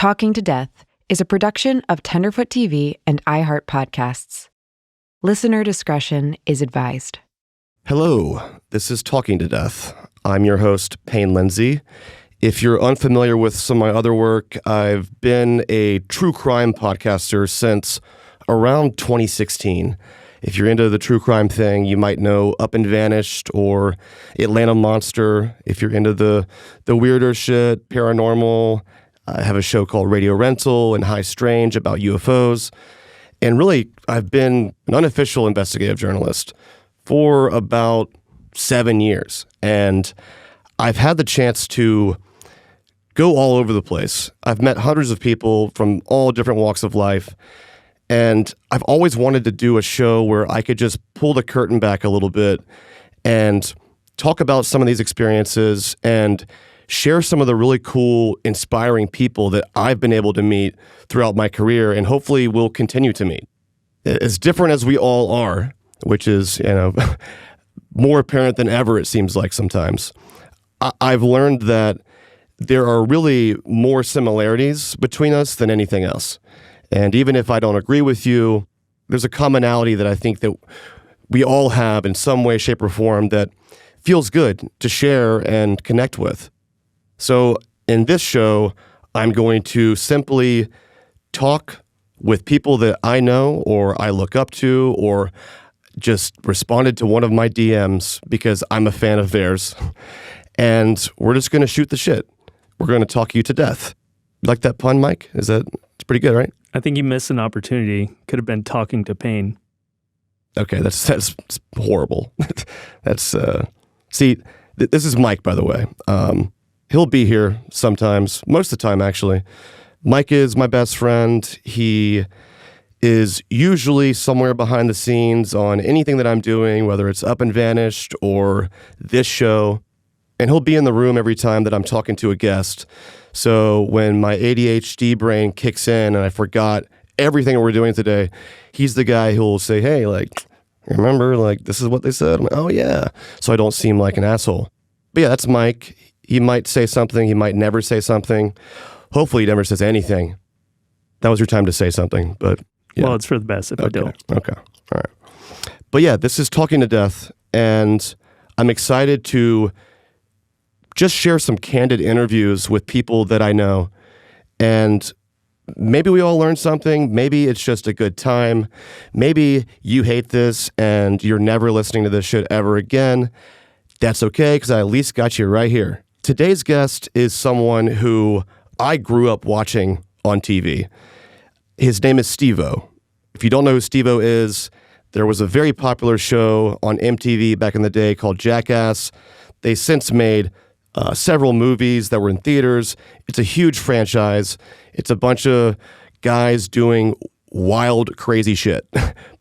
Talking to Death is a production of Tenderfoot TV and iHeartPodcasts. Listener discretion is advised. Hello, this is Talking to Death. I'm your host, Payne Lindsey. If you're unfamiliar with some of my other work, I've been a true crime podcaster since around 2016. If you're into the true crime thing, you might know Up and Vanished or Atlanta Monster. If you're into the weirder shit, paranormal, I have a show called Radio Rental and High Strange about UFOs. And really, I've been an unofficial investigative journalist for about 7 years. And I've had the chance to go all over the place. I've met hundreds of people from all different walks of life. And I've always wanted to do a show where I could just pull the curtain back a little bit and talk about some of these experiences and share some of the really cool, inspiring people that I've been able to meet throughout my career and hopefully will continue to meet. As different as we all are, which is, more apparent than ever, it seems like sometimes, I've learned that there are really more similarities between us than anything else. And even if I don't agree with you, there's a commonality that I think that we all have in some way, shape, or form that feels good to share and connect with. So in this show, I'm going to simply talk with people that I know or I look up to or just responded to one of my DMs because I'm a fan of theirs. And we're just going to shoot the shit. We're going to talk you to death. You like that pun, Mike? It's pretty good, right? I think you missed an opportunity. Could have been talking to Payne. Okay, that's horrible. See, this is Mike, by the way. He'll be here sometimes, most of the time, actually. Mike is my best friend. He is usually somewhere behind the scenes on anything that I'm doing, whether it's Up and Vanished or this show. And he'll be in the room every time that I'm talking to a guest. So when my ADHD brain kicks in and I forgot everything we're doing today, he's the guy who'll say, hey, remember, this is what they said? I'm like, oh, yeah. So I don't seem like an asshole. But yeah, that's Mike. He might say something. He might never say something. Hopefully he never says anything. That was your time to say something, but yeah. Well, it's for the best if I don't. Okay. All right. But yeah, this is Talking to Death, and I'm excited to just share some candid interviews with people that I know. And maybe we all learn something. Maybe it's just a good time. Maybe you hate this and you're never listening to this shit ever again. That's okay, because I at least got you right here. Today's guest is someone who I grew up watching on TV. His name is Steve-O. If you don't know who Steve-O is, there was a very popular show on MTV back in the day called Jackass. They since made several movies that were in theaters. It's a huge franchise. It's a bunch of guys doing wild, crazy shit.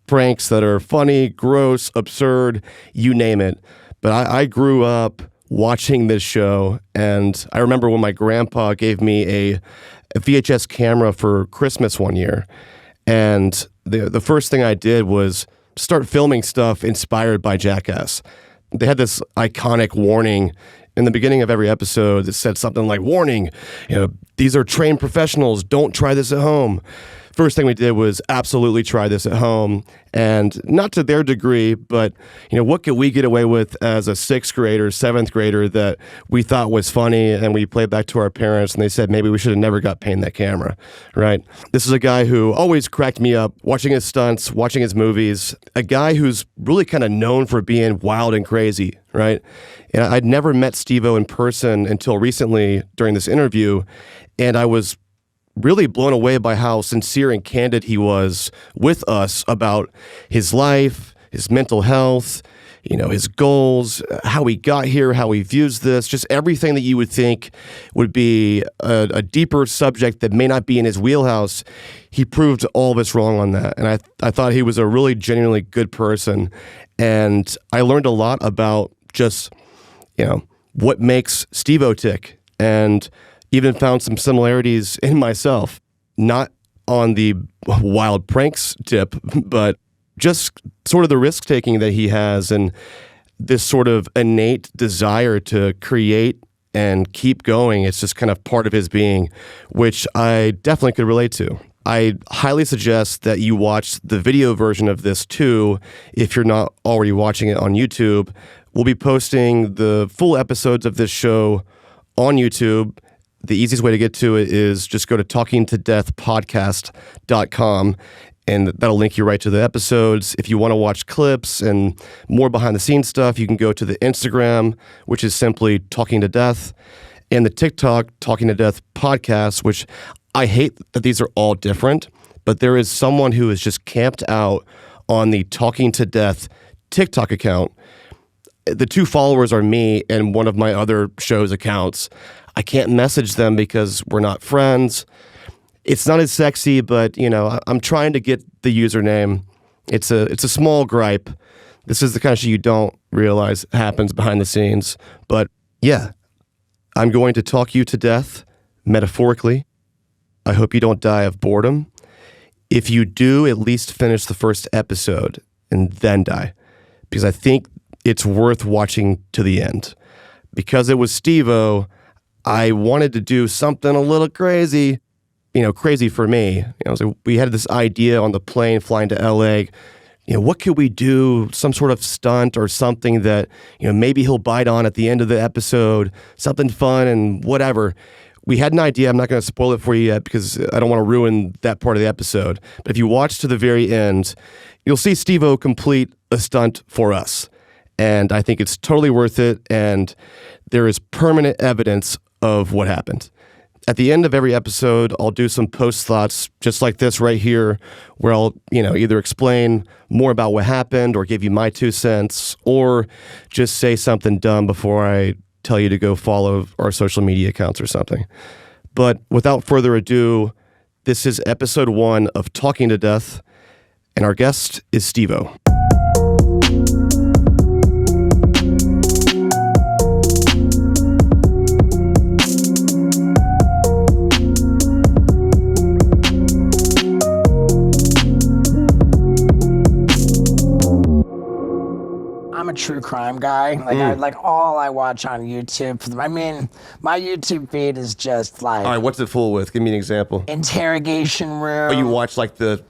Pranks that are funny, gross, absurd, you name it. But I grew up watching this show, and I remember when my grandpa gave me a VHS camera for Christmas one year, and the first thing I did was start filming stuff inspired by Jackass. They had this iconic warning in the beginning of every episode that said something like, warning, these are trained professionals, don't try this at home. First thing we did was absolutely try this at home, and not to their degree, but what could we get away with as a 6th grader, 7th grader that we thought was funny, and we played back to our parents, and they said maybe we should have never got Payne that camera, right? This is a guy who always cracked me up, watching his stunts, watching his movies, a guy who's really kind of known for being wild and crazy, right? And I'd never met Steve-O in person until recently during this interview, and I was really blown away by how sincere and candid he was with us about his life, his mental health, his goals, how he got here, how he views this, just everything that you would think would be a deeper subject that may not be in his wheelhouse. He proved all of us wrong on that. And I thought he was a really genuinely good person. And I learned a lot about just, what makes Steve-O tick, and even found some similarities in myself, not on the wild pranks tip, but just sort of the risk-taking that he has and this sort of innate desire to create and keep going. It's just kind of part of his being, which I definitely could relate to. I highly suggest that you watch the video version of this too, if you're not already watching it on YouTube. We'll be posting the full episodes of this show on YouTube. The easiest way to get to it is just go to talkingtodeathpodcast.com, and that'll link you right to the episodes. If you want to watch clips and more behind-the-scenes stuff, you can go to the Instagram, which is simply Talking to Death, and the TikTok, Talking to Death Podcast, which I hate that these are all different, but there is someone who is just camped out on the Talking to Death TikTok account. The two followers are me and one of my other show's accounts. I can't message them because we're not friends. It's not as sexy, but I'm trying to get the username. It's a small gripe. This is the kind of shit you don't realize happens behind the scenes. But yeah, I'm going to talk you to death, metaphorically. I hope you don't die of boredom. If you do, at least finish the first episode and then die, because I think it's worth watching to the end. Because it was Steve-O, I wanted to do something a little crazy, crazy for me. So we had this idea on the plane flying to LA. What could we do? Some sort of stunt or something that, maybe he'll bite on at the end of the episode, something fun and whatever. We had an idea. I'm not going to spoil it for you yet because I don't want to ruin that part of the episode. But if you watch to the very end, you'll see Steve-O complete a stunt for us. And I think it's totally worth it. And there is permanent evidence of what happened. At the end of every episode, I'll do some post thoughts just like this right here, where I'll, either explain more about what happened or give you my 2 cents or just say something dumb before I tell you to go follow our social media accounts or something. But without further ado, this is episode 1 of Talking to Death, and our guest is Steve-O. I'm a true crime guy. All I watch on YouTube. I mean, my YouTube feed is just like. All right, what's it full with? Give me an example. Interrogation room. Oh, you watch like the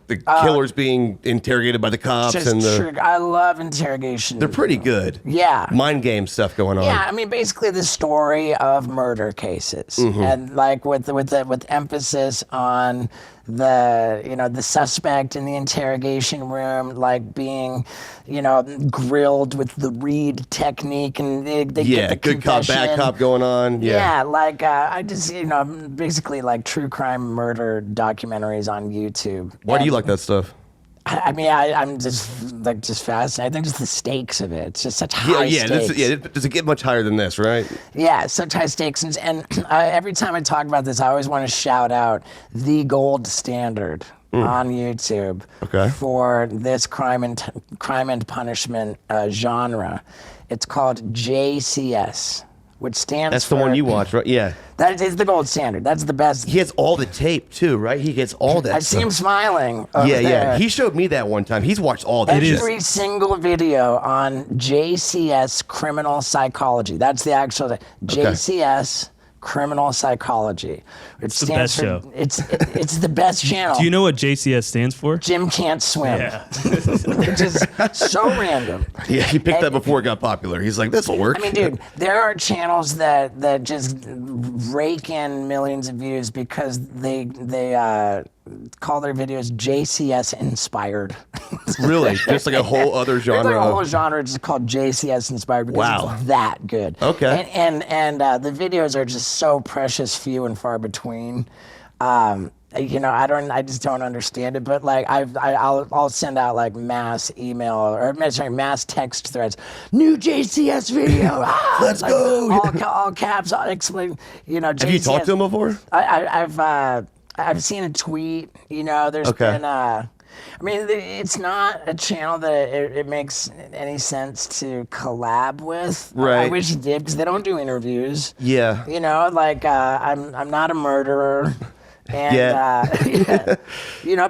killers being interrogated by the cops and the. I love interrogation. They're pretty good. Yeah. Mind game stuff going on. Yeah, I mean, basically the story of murder cases, and like with emphasis on the suspect in the interrogation room, like being, grilled with the Reed technique, and they get the good cop, bad cop going on. Yeah, I just, basically like true crime murder documentaries on YouTube. Why do you like that stuff? I mean, I'm just fascinated. I think just the stakes of it. It's just such high stakes. Does it get much higher than this, right? Yeah, such high stakes. And every time I talk about this, I always want to shout out the gold standard on YouTube for this crime and punishment genre. It's called JCS. Which stands That's the one you watch, right? Yeah. That is the gold standard. That's the best. He has all the tape, too, right? He gets all that I see him smiling over Yeah. there. He showed me that one time. He's watched all that. Every single video on JCS Criminal Psychology. That's the actual JCS Criminal Psychology. It's the best show. It's the best channel. Do you know what JCS stands for? Jim Can't Swim. Yeah. Which is so random. Yeah, he picked that before it got popular. He's like, this will work. I mean, dude, there are channels that just rake in millions of views because they call their videos JCS inspired. Really? Just like a whole other genre? There's like a whole genre just called JCS inspired because it's that good. Okay. And the videos are just so precious few and far between. I just don't understand it, but like I'll send out like mass text threads. New JCS video. Let's go. All caps. I'll explain. JCS. Have you talked to him before? I've seen a tweet. There's been. I mean, it's not a channel that it makes any sense to collab with. Right. I wish it did because they don't do interviews. Yeah. I'm not a murderer. And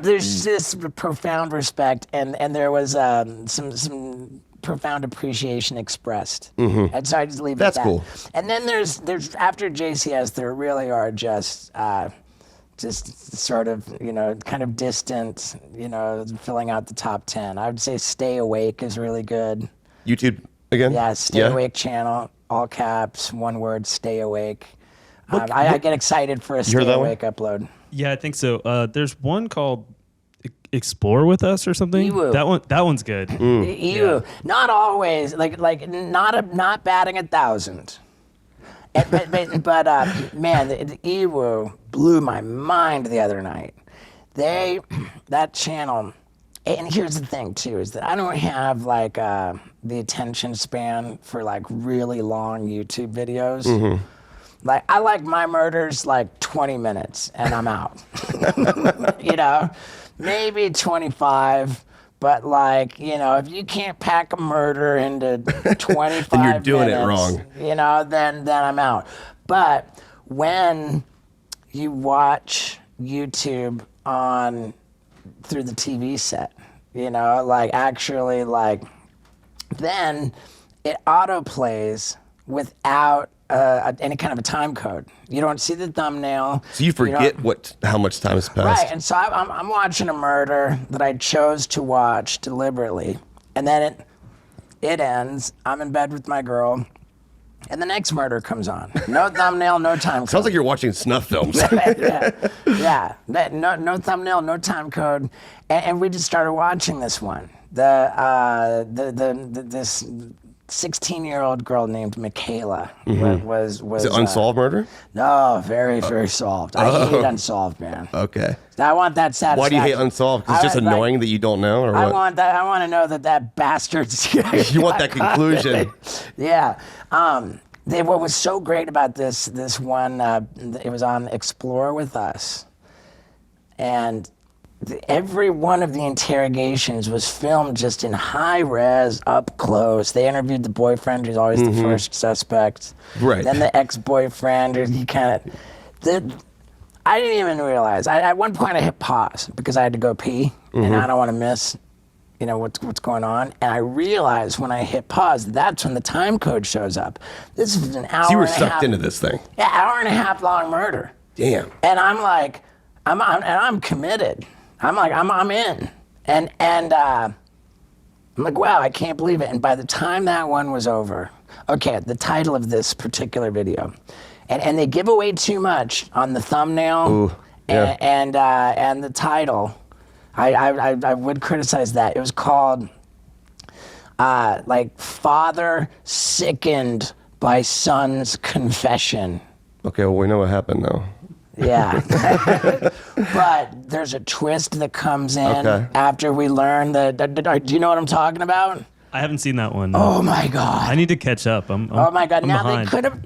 there's this profound respect, and there was some profound appreciation expressed. And so I just leave it at that. That's cool. And then there's after JCS, there really are just sort of, kind of distant, filling out the top 10. I would say Stay Awake is really good. YouTube again? Yeah, Stay Awake channel, all caps, one word, Stay Awake. I get excited for a Stay Awake upload. Yeah, I think so. There's one called Explore With Us or something. Ewu. That one's good. Ewu. Yeah. Not always, like not batting 1,000. But man, the Ewu blew my mind the other night. That channel, and here's the thing too, is that I don't have like the attention span for like really long YouTube videos. Like I like my murders like 20 minutes and I'm out. Maybe 25. But like, if you can't pack a murder into 25 then you're doing minutes, it wrong. Then I'm out. But when you watch YouTube through the TV set, then it autoplays without any kind of a time code. You don't see the thumbnail. So you forget how much time has passed. Right, and so I'm watching a murder that I chose to watch deliberately, and then it ends. I'm in bed with my girl, and the next murder comes on. No thumbnail, no time code. Sounds like you're watching snuff films. yeah. No thumbnail, no time code, and we just started watching this one. This 16-year-old girl named Michaela was Is it unsolved murder? No, very, very solved. I hate unsolved, man. Okay. I want that satisfaction. Why do you hate unsolved? Because it's just annoying that you don't know, or what? I want to know that bastard's. You want that conclusion. Yeah. What was so great about this one, it was on Explore With Us, and every one of the interrogations was filmed just in high res, up close. They interviewed the boyfriend, who's always the first suspect. Right. Then the ex-boyfriend, he kind of... I didn't even realize. At one point I hit pause because I had to go pee, and I don't want to miss, what's going on. And I realized when I hit pause, that's when the time code shows up. This is an hour. So you were and a sucked half, into this thing. Yeah, hour and a half long murder. Damn. And I'm like, I'm committed. I'm like, I'm in. And I'm like, wow, I can't believe it. And by the time that one was over, okay, the title of this particular video, and they give away too much on the thumbnail. Ooh, yeah. and the title. I would criticize that. It was called Father Sickened by Son's Confession. Okay, well, we know what happened now. Yeah. But there's a twist that comes in after we learn that. Do you know what I'm talking about? I haven't seen that one. No. Oh my God. I need to catch up. Oh my God. I'm Now behind. they could have.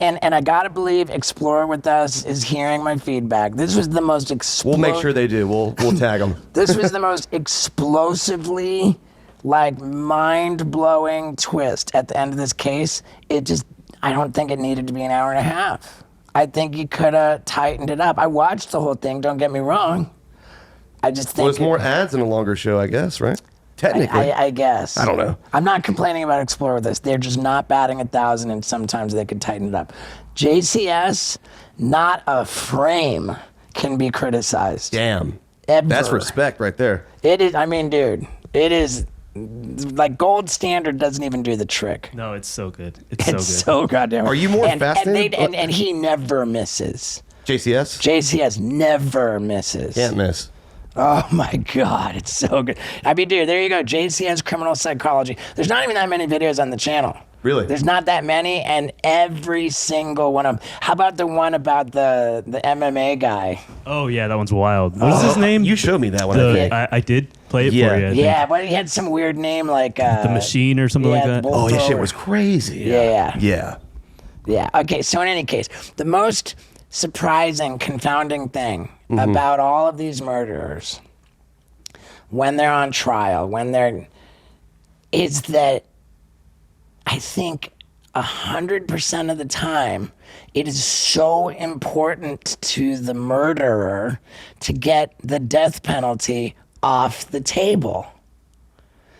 And I gotta believe Explore With Us is hearing my feedback. This was the most We'll make sure they do. We'll tag them. This was the most explosively, mind-blowing twist at the end of this case. I don't think it needed to be an hour and a half. I think you could have tightened it up. I watched the whole thing, don't get me wrong. I just think... Well, it's more ads in a longer show, I guess, right? Technically. I guess. I don't know. I'm not complaining about Explore With Us. They're just not batting 1,000, and sometimes they could tighten it up. JCS, not a frame can be criticized. Damn. Ever. That's respect right there. It is, dude, it is... gold standard doesn't even do the trick. No, it's so good. It's so goddamn. Are you more fascinated? And he never misses. JCS? JCS never misses. Can't miss. Oh my God, it's so good. Dude, there you go. JCS Criminal Psychology. There's not even that many videos on the channel. Really? There's not that many, and every single one of them. How about the one about the MMA guy? Oh yeah, that one's wild. What is his name? You showed me that one. I did play it for you. I think. Yeah, but he had some weird name like... the Machine or something like that. Oh, yeah, shit was crazy. Yeah. Okay, so in any case, the most surprising, confounding thing about all of these murderers, when they're on trial, is that I think 100% of the time, it is so important to the murderer to get the death penalty off the table.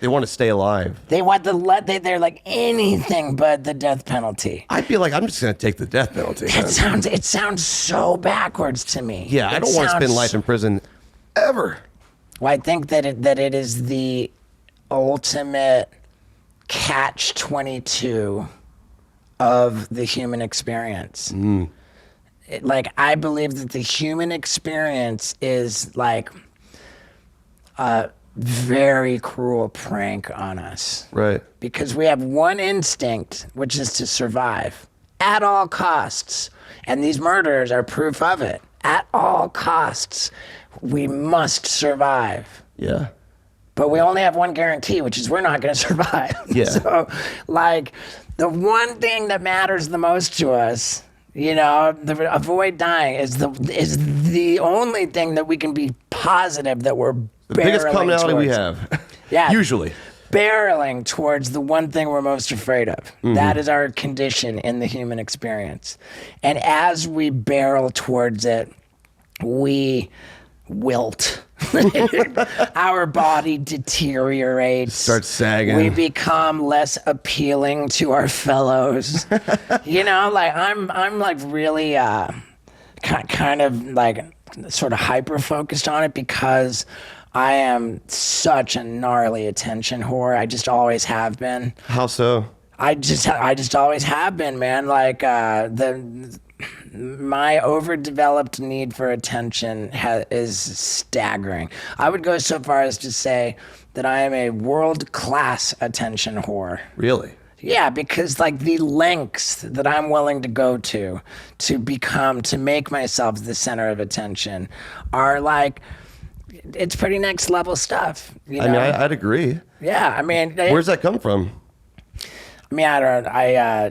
They want to stay alive. They want they're like anything but the death penalty. I'd be like, I'm just going to take the death penalty. It sounds so backwards to me. Yeah, I don't want to spend life in prison ever. Well, I think that it is the ultimate catch-22 of the human experience. I believe that the human experience is like a very cruel prank on us. Right. Because we have one instinct, which is to survive at all costs. And these murders are proof of it. At all costs, we must survive. Yeah. But we only have one guarantee, which is we're not going to survive. Yeah. So, like, the one thing that matters the most to us, avoid dying is the only thing that we can be positive that we're the biggest commonality we have. Yeah. Usually. Barreling towards the one thing we're most afraid of. That is our condition in the human experience. And as we barrel towards it, we wilt. Our body deteriorates. Starts sagging. We become less appealing to our fellows. I'm like really kind of like sort of hyper focused on it because I am such a gnarly attention whore. I just always have been. How so? I just always have been, man. Like my overdeveloped need for attention is staggering. I would go so far as to say that I am a world-class attention whore. Really? Yeah, because like the lengths that I'm willing to go to make myself the center of attention are like, it's pretty next level stuff. I mean, I'd agree. Yeah, I mean. Where's that come from? I mean, I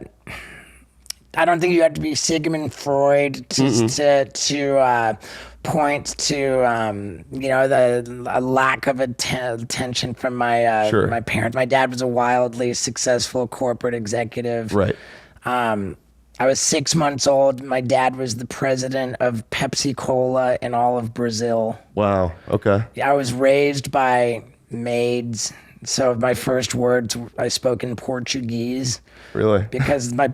don't think you have to be Sigmund Freud to point to a lack of attention from my my parents. My dad was a wildly successful corporate executive. Right. I was 6 months old. My dad was the president of Pepsi Cola in all of Brazil. Wow. Okay. I was raised by maids. So my first words I spoke in Portuguese. Really? Because I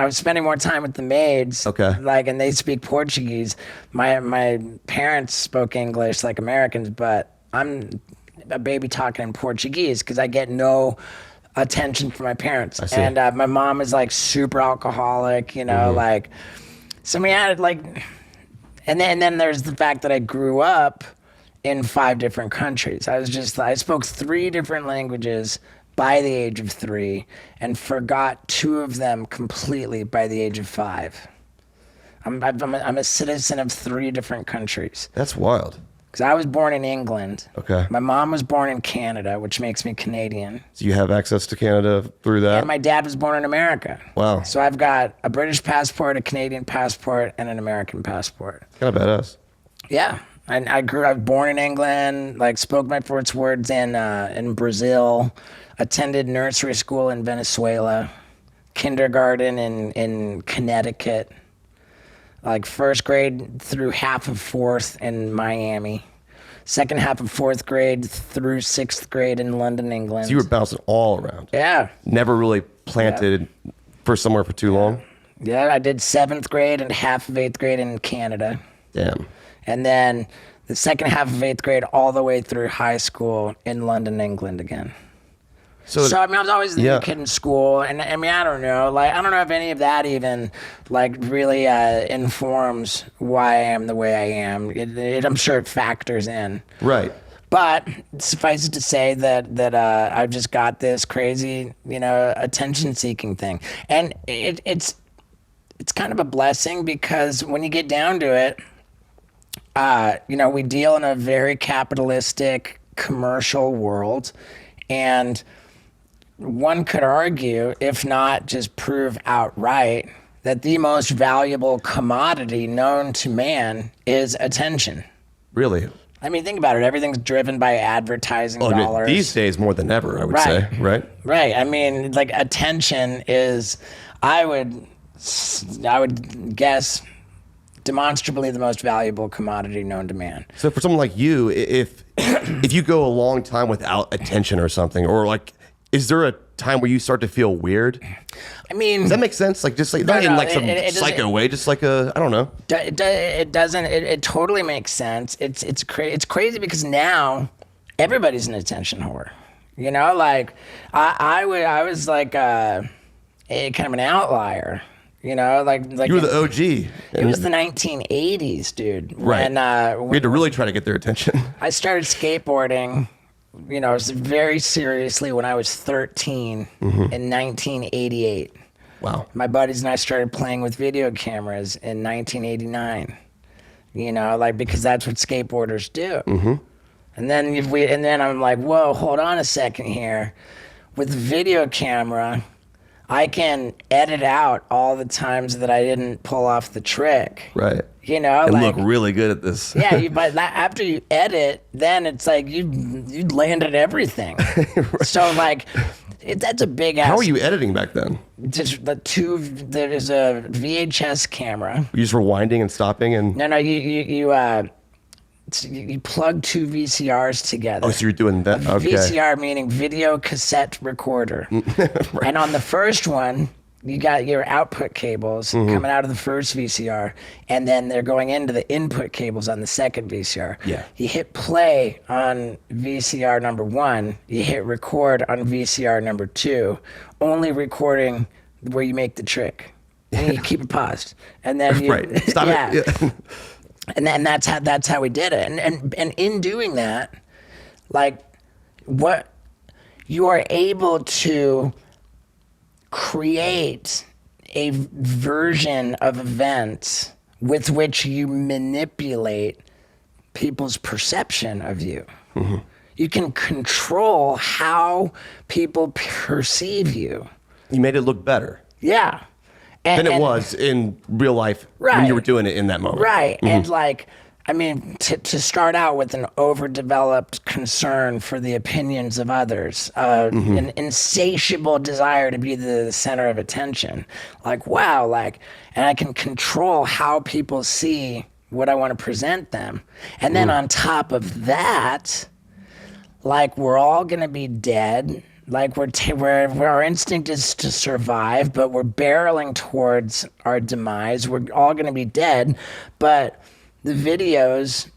was spending more time with the maids. Okay. And they speak Portuguese. My parents spoke English like Americans, but I'm a baby talking in Portuguese because I get no attention from my parents. I see. And my mom is like super alcoholic, like, so we had like, and then there's the fact that I grew up in 5 different countries. I spoke 3 different languages by the age of 3 and forgot 2 of them completely by the age of 5. I'm a citizen of 3 different countries. That's wild. Because I was born in England. Okay. My mom was born in Canada, which makes me Canadian. So you have access to Canada through that? And my dad was born in America. Wow. So I've got a British passport, a Canadian passport, and an American passport. Kind of badass. Yeah. I was born in England, like spoke my first words in Brazil, attended nursery school in Venezuela, kindergarten in Connecticut, like first grade through half of 4th in Miami, second half of 4th grade through 6th grade in London, England. So you were bouncing all around. Yeah. Never really planted for somewhere for too long? Yeah, I did 7th grade and half of 8th grade in Canada. Damn. And then the second half of 8th grade all the way through high school in London, England again. So I mean, I was always the new kid in school, and I mean, I don't know if any of that even like really informs why I am the way I am. I'm sure it factors in. Right. But suffice it to say that I've just got this crazy, attention-seeking thing, and it's kind of a blessing because when you get down to it, we deal in a very capitalistic commercial world, and one could argue, if not just prove outright, that the most valuable commodity known to man is attention. Really? I mean, think about it. Everything's driven by advertising dollars. These days more than ever, I would say, right? Right. I mean, like attention is, I would guess, demonstrably the most valuable commodity known to man. So for someone like you, if if you go a long time without attention or something, or like, is there a time where you start to feel weird? I mean, does that make sense? Like, just like not in like some psycho way, just like I don't know. It doesn't. It totally makes sense. It's crazy because now everybody's an attention whore. You know, like I was like a kind of an outlier. You know, like you were the OG. It was the 1980s, dude. Right. When, we had to really try to get their attention. I started skateboarding. You know, it was very seriously when I was 13 in 1988. Wow. My buddies and I started playing with video cameras in 1989. You know, like because that's what skateboarders do. And then I'm like, whoa, hold on a second here. With the video camera, I can edit out all the times that I didn't pull off the trick. Right. You know, and like, look really good at this. Yeah, but after you edit, then it's like you landed everything. Right. So like, that's a big ass. How were you editing back then? Just there is a VHS camera. You just rewinding and stopping and. No, you plug two VCRs together. Oh, so you're doing that? Okay. VCR meaning video cassette recorder. Right. And on the first one, you got your output cables coming out of the first VCR, and then they're going into the input cables on the second VCR. Yeah. You hit play on VCR number 1, you hit record on VCR number 2, only recording where you make the trick. And you keep it paused. And then you right. Stop it. Yeah. And that's how we did it. And in doing that, like what you are able to create a version of events with which you manipulate people's perception of you. You can control how people perceive you. You made it look better. Yeah. Than it was in real life when you were doing it in that moment. Right. And like, I mean, to start out with an overdeveloped concern for the opinions of others, an insatiable desire to be the center of attention. Like, wow, like, and I can control how people see what I want to present them. And then on top of that, like, we're all going to be dead. Like where our instinct is to survive, but we're barreling towards our demise. We're all going to be dead, but the videos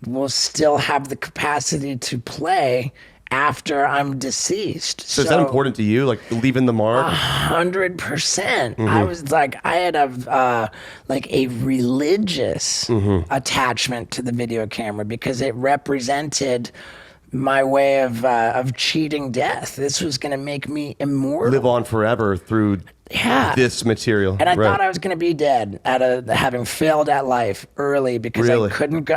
will still have the capacity to play after I'm deceased. So is that important to you, like leaving the mark? 100%. I was like, I had like a religious attachment to the video camera because it represented my way of cheating death. This was going to make me immortal. Live on forever through this material. And I thought I was going to be dead having failed at life early because I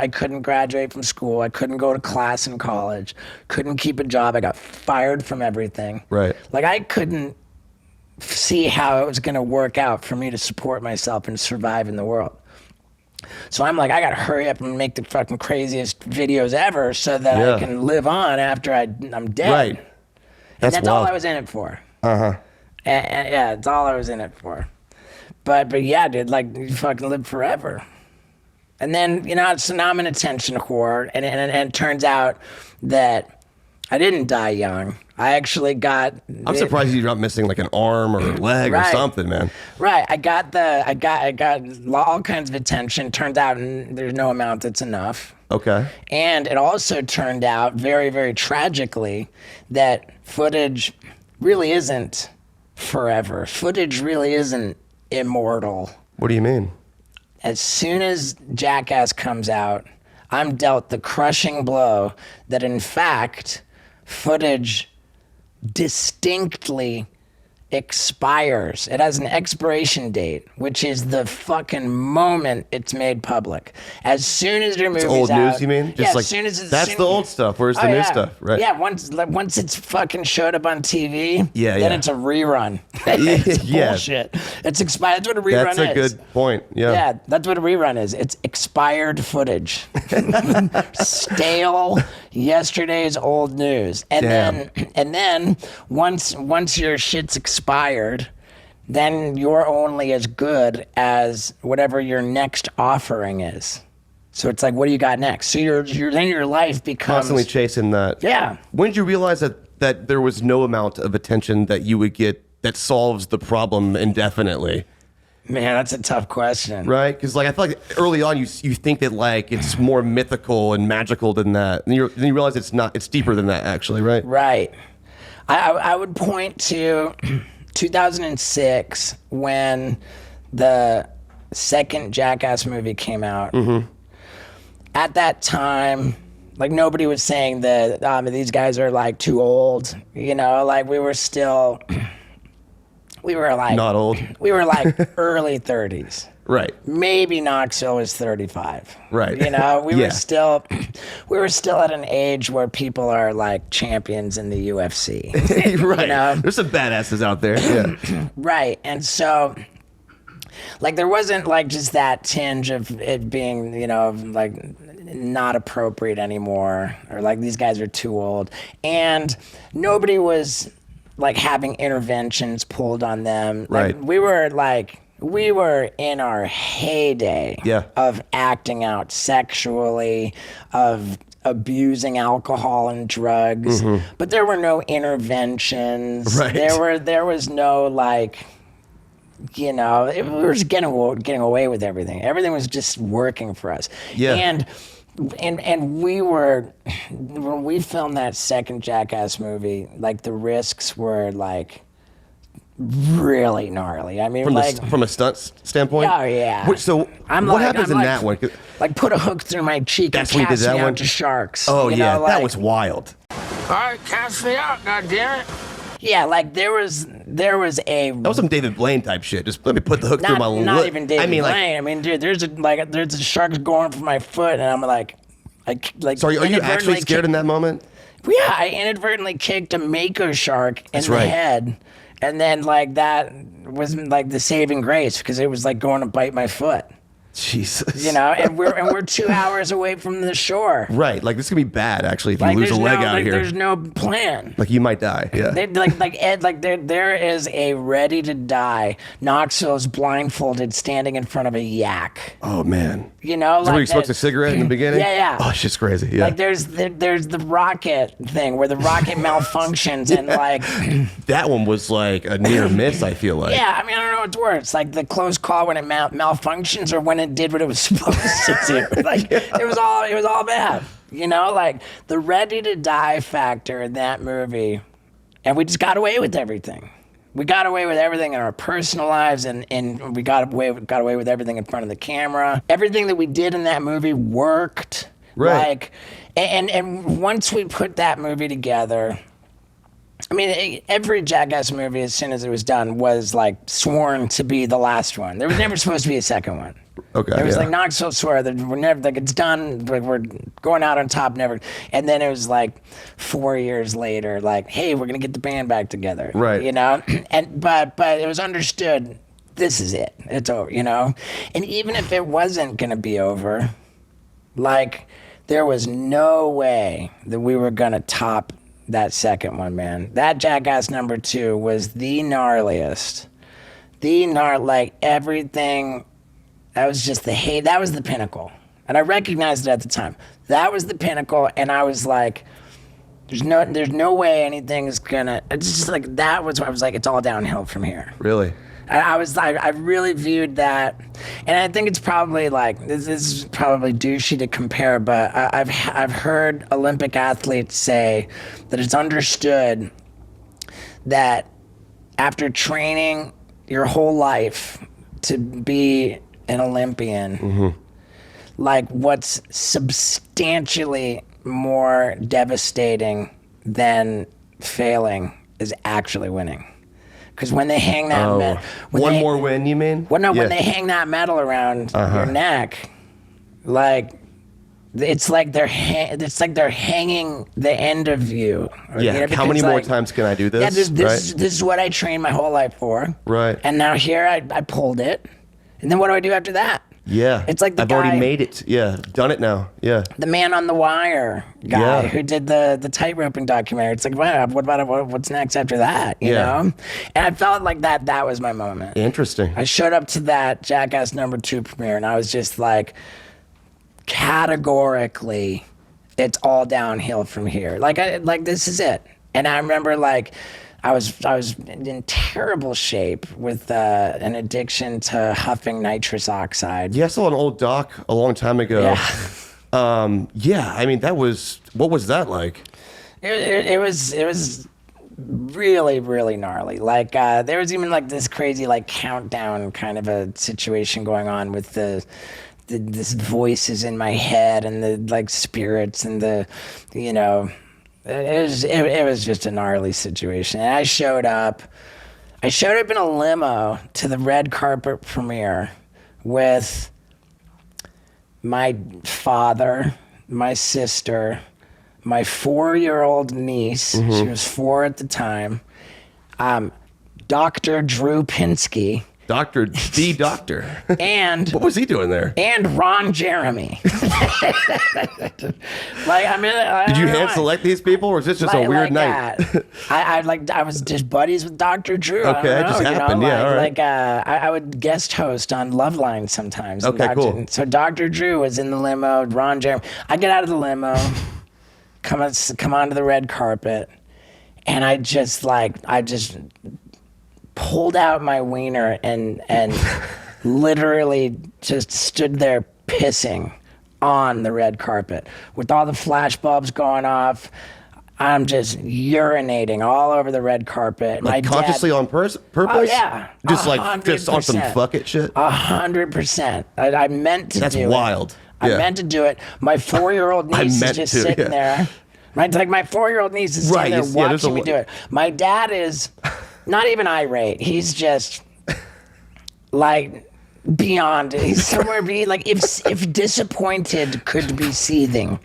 couldn't graduate from school. I couldn't go to class in college. Couldn't keep a job. I got fired from everything. Right. Like I couldn't see how it was going to work out for me to support myself and survive in the world. So I'm like, I gotta hurry up and make the fucking craziest videos ever so that I can live on after I'm dead. Right. And that's all I was in it for. And yeah, it's all I was in it for. But yeah, dude, like you fucking live forever. And then, you know, so now I'm an attention whore, and it turns out that I didn't die young. I actually got. I'm surprised you're not missing like an arm or a leg or something, man. Right. I got all kinds of attention. Turned out there's no amount that's enough. Okay. And it also turned out very, very tragically that footage really isn't forever. Footage really isn't immortal. What do you mean? As soon as Jackass comes out, I'm dealt the crushing blow that in fact, footage distinctly expires. It has an expiration date, which is the fucking moment it's made public. As soon as your movie's out. It's old news, you mean? Just like, as soon as that's the old stuff. Where's the new stuff? Right. Yeah, once it's fucking showed up on TV, then it's a rerun. It's bullshit. It's expired. That's what a rerun is. That's a good point. Yeah. Yeah, that's what a rerun is. It's expired footage. Stale, yesterday's old news. And then once your shit's expired, then you're only as good as whatever your next offering is. So it's like, what do you got next? So then your life becomes constantly chasing that. Yeah. When did you realize that there was no amount of attention that you would get that solves the problem indefinitely? Man, that's a tough question. Right? Because like I feel like early on you think that like it's more mythical and magical than that. And then you realize it's not. It's deeper than that actually, right? Right. I would point to 2006 when the second Jackass movie came out. Mm-hmm. At that time, like nobody was saying that these guys are like too old. You know, like we were like not old. We were like early 30s. Right. Maybe Knoxville was 35. Right. You know, we Yeah. were still at an age where people are like champions in the UFC. Right. You know? There's some badasses out there. Yeah. Right. And so like there wasn't like just that tinge of it being, you know, like not appropriate anymore, or like these guys are too old. And nobody was like having interventions pulled on them. Right. Like, we were in our heyday of acting out sexually, of abusing alcohol and drugs, but there were no interventions. Right. There was no like, you know, we were just getting away with everything. Everything was just working for us. Yeah. And we were, when we filmed that second Jackass movie, like the risks were like really gnarly. I mean, From a stunt standpoint? Oh, yeah. What happens in that one? Like put a hook through my cheek and cast me out to sharks. Oh, you yeah. know, That like, was wild. all right, cast me out, goddammit. Yeah, like there was a... That was some David Blaine type shit. Just let me put the hook through my lip. Not even David Blaine. Like, I mean, dude, there's a shark going for my foot, and I'm like... So are you actually scared in that moment? Yeah, I inadvertently kicked a mako shark in the head, and then like that was like the saving grace because it was like going to bite my foot. Jesus. You know, and we're 2 hours away from the shore. Right, like this could be bad actually if you lose a leg out here. There's no plan. Like you might die. Yeah. There is a ready to die. Knoxville's blindfolded, standing in front of a yak. Oh man. You know, is that where he smokes a cigarette in the beginning? Yeah. Oh, shit's crazy. Yeah. Like there's the rocket thing where the rocket malfunctions and like that one was like a near miss. I feel like. Yeah, I mean I don't know what's worse, like the close call when it malfunctions or when it did what it was supposed to do. Like it was all bad. You know, like the ready to die factor in that movie, and we just got away with everything. We got away with everything in our personal lives, and we got away with everything in front of the camera. Everything that we did in that movie worked. Right. Like, and once we put that movie together, I mean, every Jackass movie, as soon as it was done, was like sworn to be the last one. There was never supposed to be a second one. Okay. It was like Knoxville swore that we're never, like it's done, like we're going out on top, never. And then it was like 4 years later, like, hey, we're gonna get the band back together. Right. You know, but it was understood. This is it. It's over. You know, and even if it wasn't gonna be over, like there was no way that we were gonna top that second one, man. That Jackass number 2 was the gnarliest. Like everything. That was just that was the pinnacle. And I recognized it at the time. That was the pinnacle, and I was like, there's no way anything's gonna, it's just like, that was, I was like, it's all downhill from here. Really? I really viewed that, and I think it's probably like, this is probably douchey to compare, but I've heard Olympic athletes say that it's understood that after training your whole life to be an Olympian, like what's substantially more devastating than failing is actually winning. Because when they hang that one more win, you mean? Well, no, when they hang that medal around your neck, like it's like they're hanging the end of you. Yeah. How many more times can I do this? Yeah, this is what I trained my whole life for. Right. And now here I pulled it, and then what do I do after that? Yeah. It's like I've already made it. Yeah. Done it now. Yeah. The Man on the Wire guy who did the tightroping documentary. It's like, wow, what about what's next after that? You know? And I felt like that was my moment. Interesting. I showed up to that Jackass number 2 premiere, and I was just like, categorically, it's all downhill from here. Like this is it. And I remember like I was in terrible shape with an addiction to huffing nitrous oxide. Yeah, I saw an old doc a long time ago. Yeah. I mean, what was that like? It was really, really gnarly. Like there was even like this crazy like countdown kind of a situation going on with this voices in my head and the like spirits and the, you know, it was just a gnarly situation. And I showed up in a limo to the red carpet premiere with my father, my sister, my 4-year-old niece. She was 4 at the time. Dr. Drew Pinsky. The doctor. And what was he doing there? And Ron Jeremy. Like, I mean, did you hand select these people, or was this just a weird night? I was just buddies with Dr. Drew. Okay, it just happened. Yeah, all right. Like I would guest host on Loveline sometimes. Okay, cool. So Dr. Drew was in the limo. Ron Jeremy. I get out of the limo, come onto the red carpet, and I just pulled out my wiener and literally just stood there pissing on the red carpet with all the flash bulbs going off. I'm just urinating all over the red carpet. Like consciously on purpose? Oh yeah, just like just on some fuck it shit. 100%. I meant to do it. That's wild. Yeah. I meant to do it. My 4-year-old niece is just sitting there. Right, like my 4-year-old niece is sitting there watching me do it. My dad is not even irate. He's just like beyond. He's somewhere like if disappointed could be seething,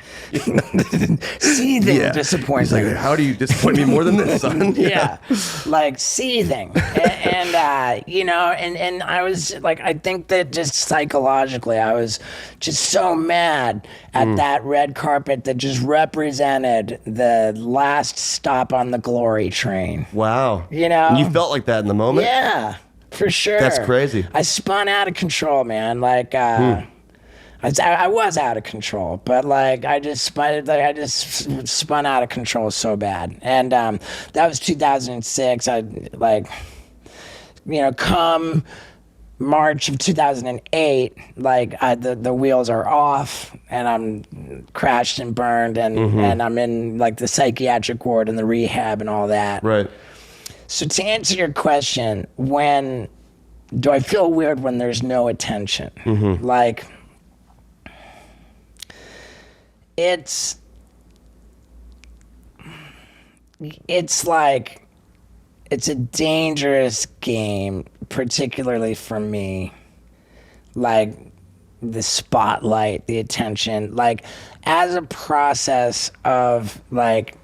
seething disappointment. Like, how do you disappoint me more than this, son? Yeah, like seething, and you know, and I was like, I think that just psychologically, I was just so mad at that red carpet that just represented the last stop on the glory train. Wow. You know, and you felt like that in the moment? Yeah. For sure. That's crazy. I spun out of control, man. Like, I was out of control, but like I just spun out of control so bad. And that was 2006. I like, you know, come March of 2008, like the wheels are off, and I'm crashed and burned, and I'm in like the psychiatric ward and the rehab and all that. Right. So to answer your question, when do I feel weird when there's no attention? Like, it's like, it's a dangerous game, particularly for me. Like, the spotlight, the attention, like, as a process of, like,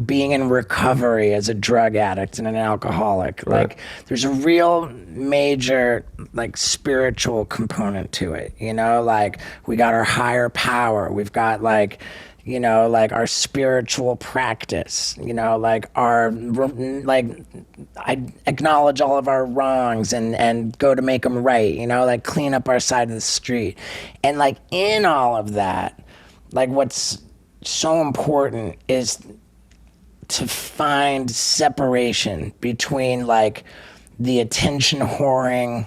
being in recovery as a drug addict and an alcoholic, like there's a real major like spiritual component to it, you know, like we got our higher power, we've got like, you know, like our spiritual practice, you know, like our, like I acknowledge all of our wrongs and go to make them right, you know, like clean up our side of the street. And like in all of that, like what's so important is to find separation between like the attention whoring,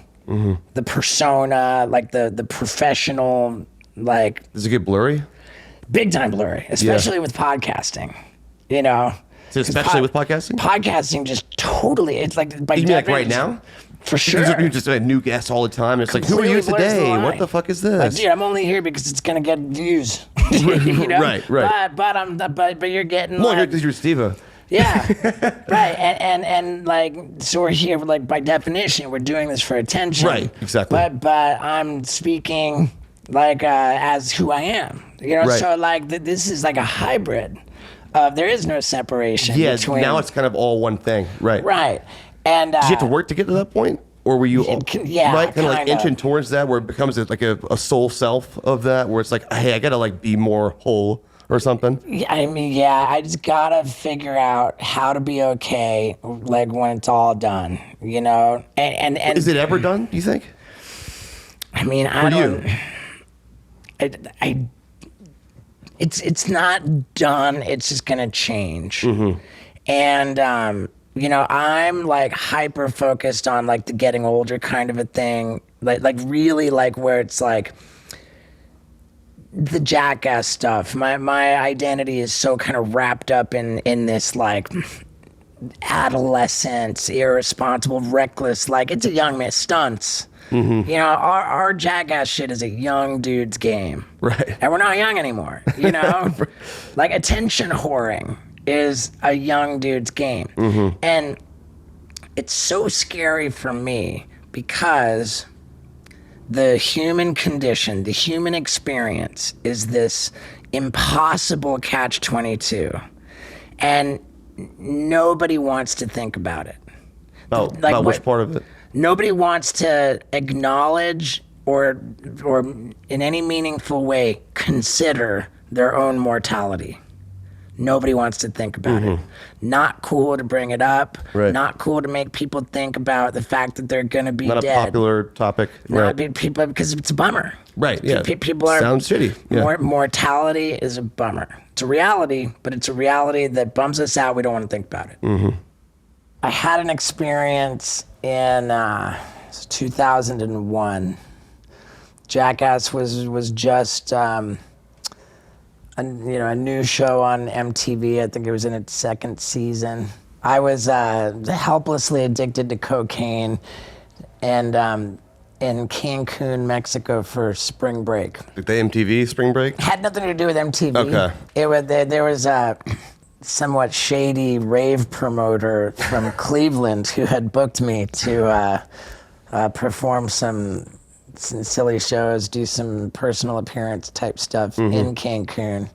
the persona, like the professional, like. Does it get blurry? Big time blurry, especially with podcasting, you know. So especially with podcasting? Podcasting just totally, it's like by you mean like right now? For sure. You're just a new guest all the time. It's completely like, who are you today? What the fuck is this? Like, dude, I'm only here because it's gonna get views. You know? Right. But you're getting. Well, because you're Steve-O. Yeah, right, and like, so we're here, like by definition, we're doing this for attention. Right, exactly. But I'm speaking like as who I am, you know. So like this is like a hybrid of there is no separation. Yeah, between, now it's kind of all one thing. Right. Right, and did you have to work to get to that point, or were you right, kind of like inching towards that, where it becomes like a soul self of that, where it's like, hey, I gotta like be more whole. Or something? I mean, I just gotta figure out how to be okay, like when it's all done, you know. And is it ever done? Do you think? I mean, it's not done. It's just gonna change. And I'm like hyper focused on like the getting older kind of a thing, like really like where it's like the Jackass stuff. My identity is so kind of wrapped up in this like adolescence, irresponsible, reckless, like it's a young man. Stunts. Our Jackass shit is a young dude's game. Right. And we're not young anymore, Like attention whoring is a young dude's game. And it's so scary for me because the human condition, the human experience is this impossible catch-22. And nobody wants to think about it. About which part of it? Nobody wants to acknowledge or in any meaningful way consider their own mortality. Nobody wants to think about it. Not cool to bring it up. Right. Not cool to make people think about the fact that they're going to be Not dead. a popular topic. Not people, because it's a bummer. Right, yeah. People are... Sounds shitty. Yeah. Mortality is a bummer. It's a reality, but it's a reality that bums us out. We don't want to think about it. I had an experience in 2001. Jackass was just a new show on MTV. I think it was in its second season. I was helplessly addicted to cocaine and in Cancun, Mexico for spring break. The MTV spring break? Had nothing to do with MTV. Okay. There was a somewhat shady rave promoter from Cleveland who had booked me to perform some silly shows, do some personal appearance type stuff in Cancun.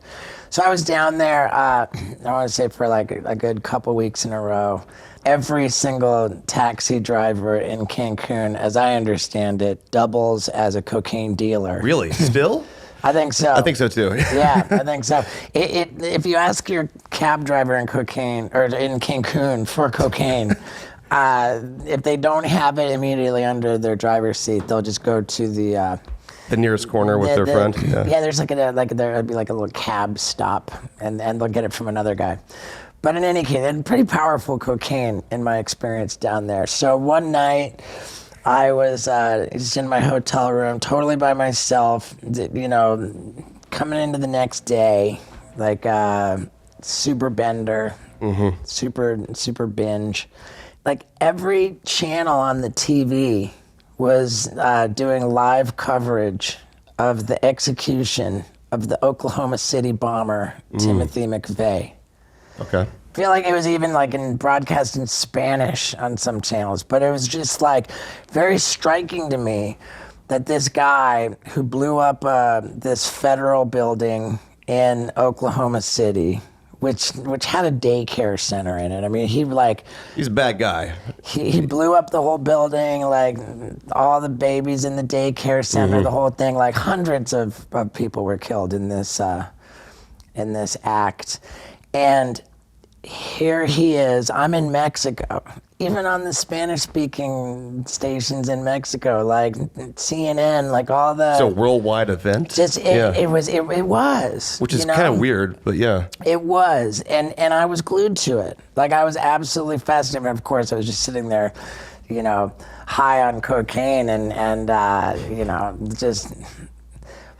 So I was down there, I want to say for like a good couple weeks in a row. Every single taxi driver in Cancun, as I understand it, doubles as a cocaine dealer. Really? Still? I think so. I think so too. Yeah, I think so. If you ask your cab driver in Cancun for cocaine, if they don't have it immediately under their driver's seat, they'll just go to the nearest corner with their friend. Yeah, there'd be like a little cab stop, and they'll get it from another guy. But in any case, and pretty powerful cocaine in my experience down there. So one night, I was just in my hotel room, totally by myself, coming into the next day, like super bender, super binge. Like every channel on the TV was doing live coverage of the execution of the Oklahoma City bomber, Timothy McVeigh. Okay. I feel like it was even like in broadcast in Spanish on some channels, but it was just like very striking to me that this guy who blew up this federal building in Oklahoma City, which had a daycare center in it. I mean, he's a bad guy. He blew up the whole building, like all the babies in the daycare center, the whole thing. Like hundreds of people were killed in this act. And here he is. I'm in Mexico, even on the Spanish-speaking stations in Mexico, like CNN, like all the. It's a worldwide event. It was. Which is kind of weird, but yeah. It was, and I was glued to it. Like I was absolutely fascinated. Of course, I was just sitting there, high on cocaine and just.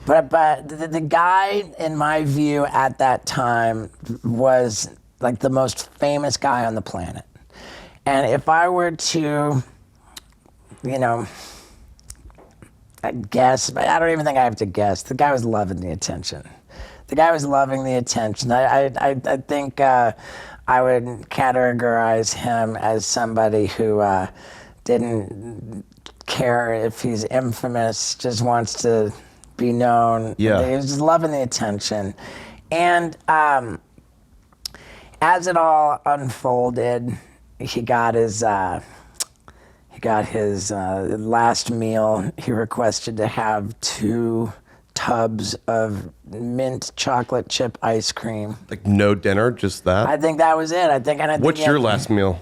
But the guy, in my view, at that time was like the most famous guy on the planet. And if I were to, I guess, but I don't even think I have to guess. The guy was loving the attention. I think I would categorize him as somebody who didn't care if he's infamous, just wants to be known. Yeah. He was just loving the attention. And as it all unfolded, he got his last meal. He requested to have 2 tubs of mint chocolate chip ice cream. Like no dinner, just that? I think that was it. What's your last meal?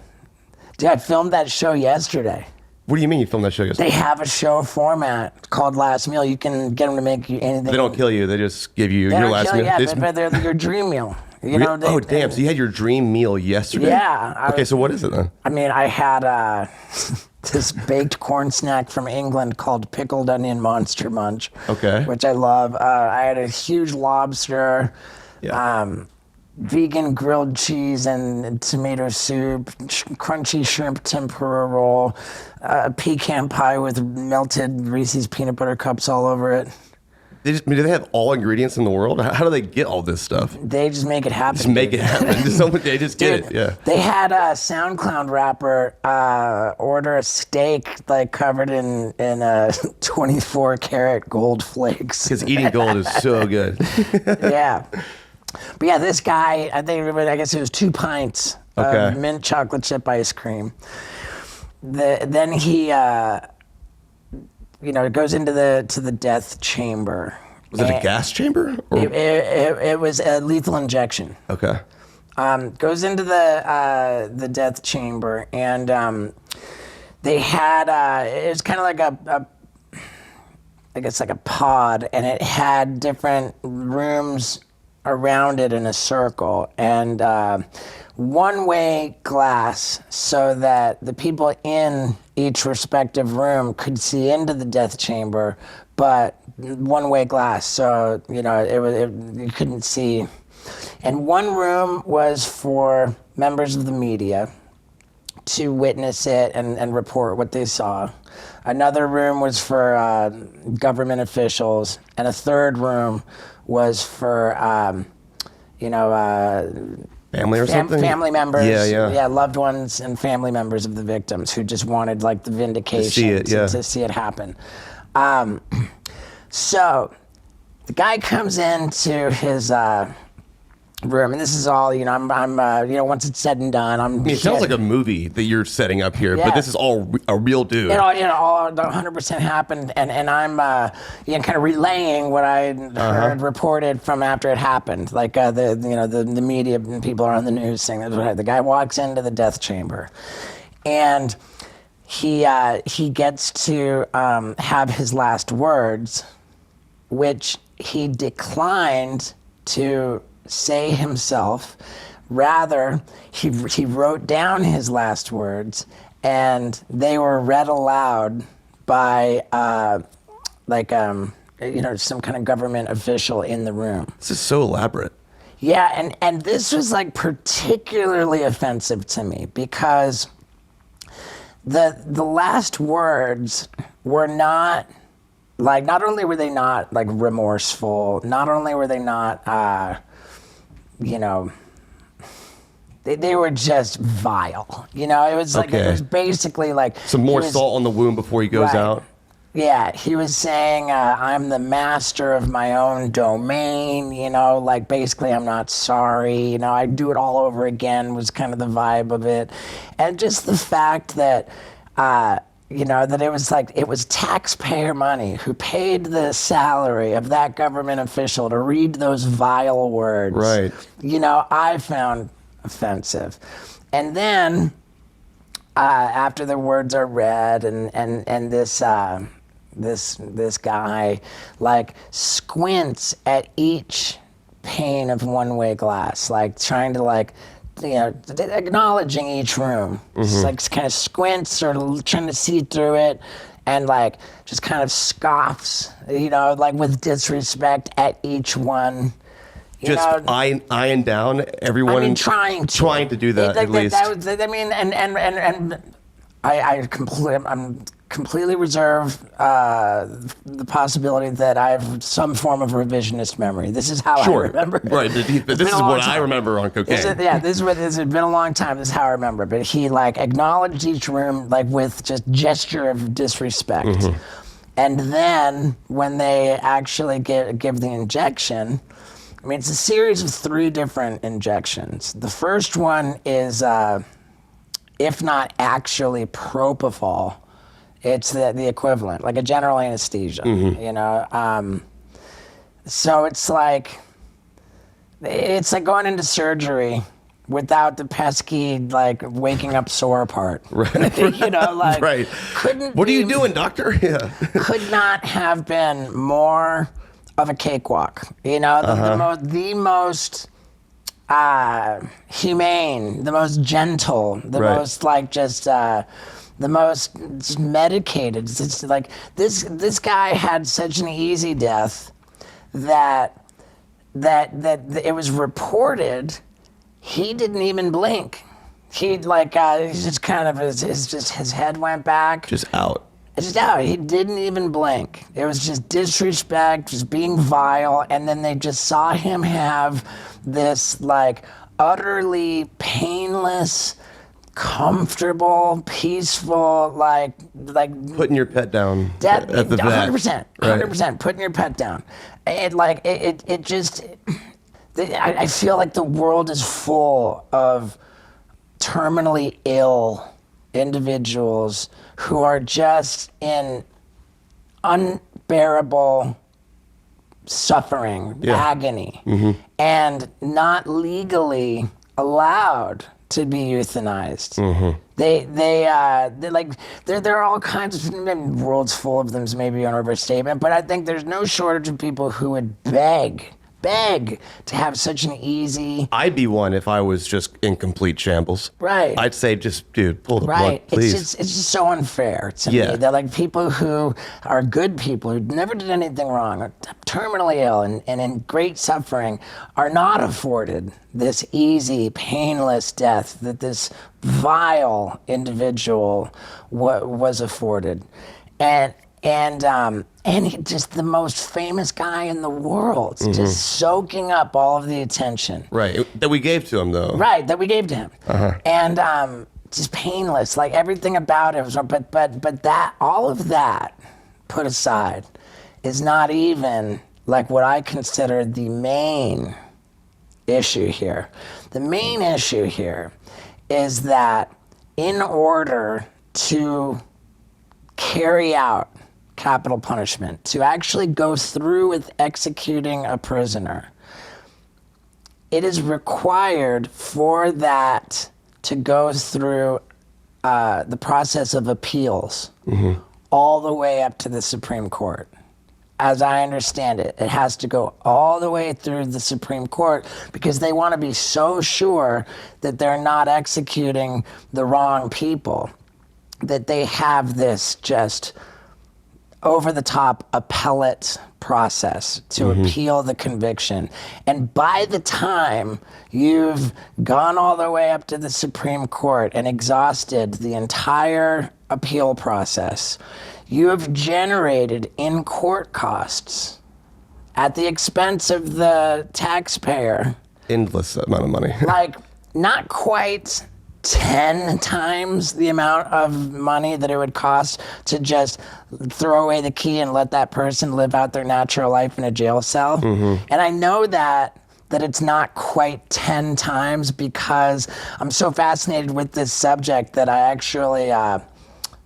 Dude, I filmed that show yesterday. What do you mean you filmed that show yesterday? They have a show format called Last Meal. You can get them to make you anything. They don't kill you. They just give you your last meal. Yeah, but they're your dream meal. You know, damn. So you had your dream meal yesterday? Yeah. Okay, so what is it then? I mean, I had this baked corn snack from England called Pickled Onion Monster Munch. Okay. Which I love. I had a huge lobster. Yeah. Vegan grilled cheese and tomato soup, crunchy shrimp tempura roll, pecan pie with melted Reese's peanut butter cups all over it. Do they have all ingredients in the world? How do they get all this stuff? They just make it happen. Just make it happen. They just get it. Yeah. They had a SoundCloud rapper order a steak like covered in 24 karat gold flakes. Because eating gold is so good. Yeah. But yeah, this guy, I guess it was 2 pints of mint chocolate chip ice cream. Then he, goes into the death chamber. Was it a gas chamber? Or? It was a lethal injection. Okay. Goes into the death chamber, and they had it was kind of like a pod, and it had different rooms around it in a circle, and one-way glass so that the people in each respective room could see into the death chamber, but one-way glass, so you couldn't see. And one room was for members of the media to witness it and report what they saw. Another room was for government officials, and a third room was for, family or something? Family members. Yeah. Loved ones and family members of the victims who just wanted like the vindication to see it happen. So the guy comes into his room, and this is all, I'm once it's said and done, it sounds like a movie that you're setting up here, but this is all a real dude. It all 100% happened, and I'm kind of relaying what I heard reported from after it happened. Like the media and people are on the news saying that the guy walks into the death chamber, and he gets to have his last words, which he declined to say himself. Rather, he wrote down his last words, and they were read aloud by some kind of government official in the room. This is so elaborate. Yeah, and this was like particularly offensive to me because the last words were not only were they not like remorseful, not only were they not they were just vile. It was like it was basically like some more salt on the wound before he goes out. Yeah, he was saying, I'm the master of my own domain, basically I'm not sorry, I'd do it all over again was kind of the vibe of it. And just the fact that, that it was taxpayer money who paid the salary of that government official to read those vile words. Right. I found offensive. And then after the words are read and this guy like squints at each pane of one-way glass, like trying to acknowledging each room. Just like kind of squints, sort of trying to see through it, and like just kind of scoffs, with disrespect at each one. Just eyeing down everyone. I mean, trying to do that at least. I'm completely reserve the possibility that I have some form of revisionist memory. This is how I remember it. Right, but this is what I remember on cocaine. This has been a long time. This is how I remember. But he acknowledged each room with just gesture of disrespect. And then when they actually give the injection, it's a series of 3 different injections. The first one is, if not actually propofol, it's the equivalent, like a general anesthesia, So it's like going into surgery without the pesky, like, waking up sore part. Right. You know, like, right. What are you doing, doctor? Yeah. Could not have been more of a cakewalk. You know, the most humane, the most gentle, the most, like, just the most medicated. It's like this guy had such an easy death that it was reported he didn't even blink. He he's just kind of his head went back. Just out. Just out. He didn't even blink. It was just disrespect, just being vile, and then they just saw him have this, like, utterly painless, comfortable, peaceful, like putting your pet down at the vet. 100%, putting your pet down. It just, I feel like the world is full of terminally ill individuals who are just in unbearable suffering, agony, and not legally allowed to be euthanized. There are all kinds of, maybe the world's full of them, so maybe an overstatement, but I think there's no shortage of people who would beg to have such an easy... I'd be one if I was just in complete shambles. Right. I'd say, just, dude, pull the plug, please. It's just so unfair to me. They're like people who are good people, who never did anything wrong, are terminally ill and in great suffering, are not afforded this easy, painless death that this vile individual was afforded. And he's just the most famous guy in the world, just soaking up all of the attention. Right, that we gave to him, though. Right, that we gave to him. And just painless, like everything about it was, but that, all of that put aside, is not even like what I consider the main issue here. The main issue here is that in order to carry out capital punishment, to actually go through with executing a prisoner, it is required for that to go through the process of appeals all the way up to the Supreme Court. As I understand it, it has to go all the way through the Supreme Court because they want to be so sure that they're not executing the wrong people, that they have this just over-the-top appellate process to appeal the conviction. And by the time you've gone all the way up to the Supreme Court and exhausted the entire appeal process, you have generated in court costs at the expense of the taxpayer. Endless amount of money. Like, not quite 10 times the amount of money that it would cost to just throw away the key and let that person live out their natural life in a jail cell. And I know that it's not quite 10 times because I'm so fascinated with this subject that I actually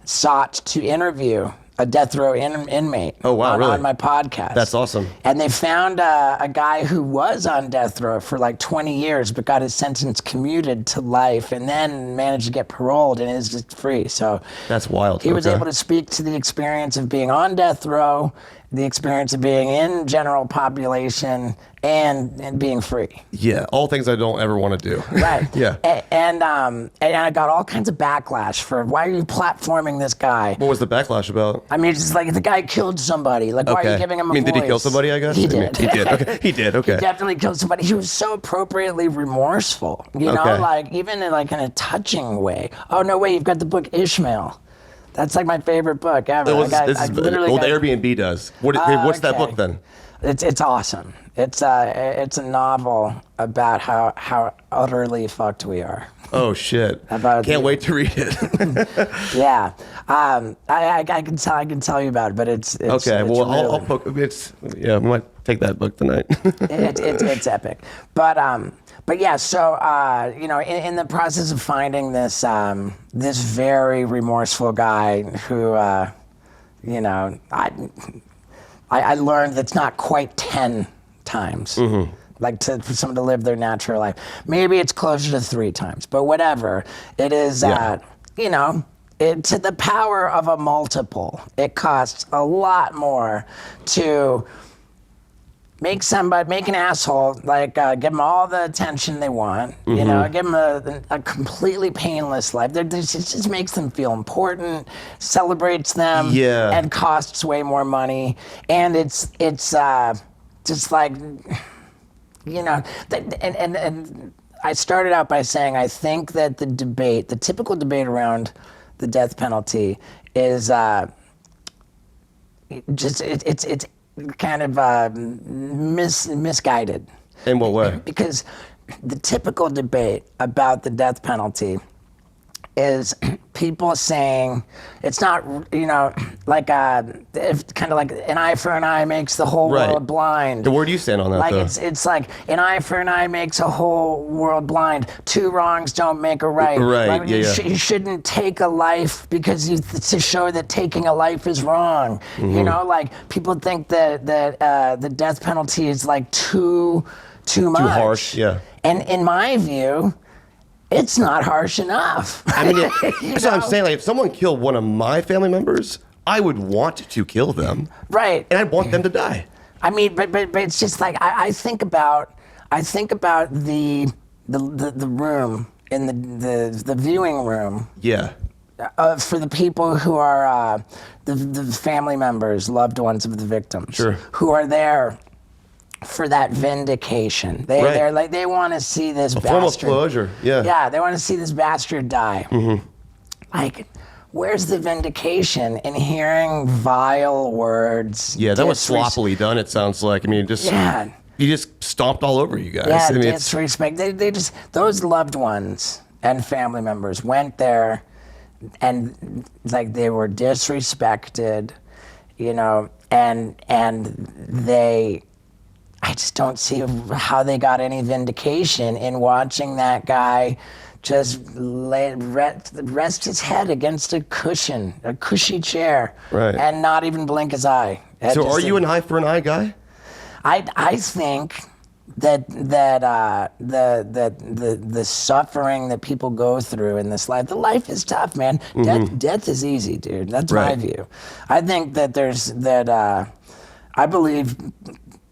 sought to interview a death row inmate on my podcast. That's awesome. And they found a guy who was on death row for like 20 years, but got his sentence commuted to life and then managed to get paroled and is just free. So that's wild. He was able to speak to the experience of being on death row, the experience of being in general population, and being free. Yeah, all things I don't ever want to do. Right. Yeah. And I got all kinds of backlash for, why are you platforming this guy? What was the backlash about? I mean, it's just like, the guy killed somebody. Like, why are you giving him a voice? Did he kill somebody, I guess? He did. He did. Okay. He did. Okay. He definitely killed somebody. He was so appropriately remorseful, you know, like even in a touching way. Oh, no way, you've got the book Ishmael. That's like my favorite book ever. Old Airbnb does. What's that book then? It's awesome. It's a novel about how utterly fucked we are. Oh shit! Can't wait to read it. Yeah, I can tell you about it, but it's okay. It's well, really, I'll poke. I might take that book tonight. it's epic, but yeah. So in the process of finding this this very remorseful guy who I learned that's not quite 10 times like for someone to live their natural life. Maybe it's closer to 3 times, but whatever. It is, you know, to the power of a multiple, it costs a lot more to make an asshole, like give them all the attention they want, you know, give them a completely painless life. It just makes them feel important, celebrates them, and costs way more money. And it's just like, you know, and I started out by saying I think that the typical debate around the death penalty is it's kind of misguided. In what way? Because the typical debate about the death penalty is people saying it's not, you know, like if kind of like an eye for an eye makes the whole world blind. So where do you stand on that? Like though? it's like an eye for an eye makes a whole world blind. 2 wrongs don't make a right. Right. Like, Yeah. You shouldn't take a life because to show that taking a life is wrong. You know, like people think that the death penalty is like too much. Too harsh. Yeah. And in my view, it's not harsh enough. I mean, that's what I'm saying. Like, if someone killed one of my family members, I would want to kill them. Right. And I'd want them to die. I mean, but it's just like I think about the room in the viewing room. Yeah. For the people who are the family members, loved ones of the victims, Sure. who are there for that vindication. They're like, they want to see this bastard. Form of closure, yeah. Yeah, they want to see this bastard die. Like, where's the vindication in hearing vile words? Yeah, that was sloppily done, it sounds like. I mean, he just stomped all over you guys. Yeah, I mean, disrespect. They just, those loved ones and family members went there and like they were disrespected, you know, and I just don't see how they got any vindication in watching that guy just rest his head against a cushy chair, and not even blink his eye. So are you an eye for an eye guy? I think that the suffering that people go through in this life, the life is tough, man. Death is easy, dude. That's my view. I think that I believe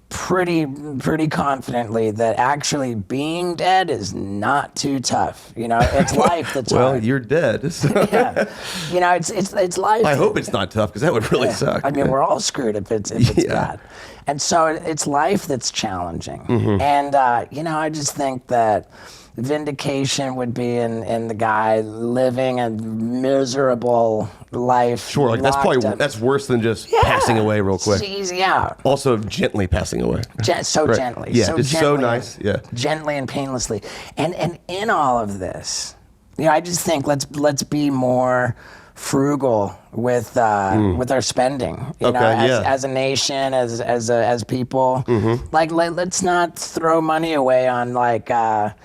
pretty confidently that actually being dead is not too tough. You know, it's life that's well, hard. you're dead. So. Yeah. You know, it's life. I hope it's not tough because that would really suck. I mean, we're all screwed if it's bad. And so it's life that's challenging. And, you know, I just think that vindication would be in the guy living a miserable life. Sure, like that's worse than just passing away real quick. It's easy out. Also, gently passing away. Gently. Yeah, so it's gently, so nice. Yeah, gently and painlessly. And in all of this, you know, I just think let's be more frugal with our spending, you know, as a nation, as people. Like, let's not throw money away on like.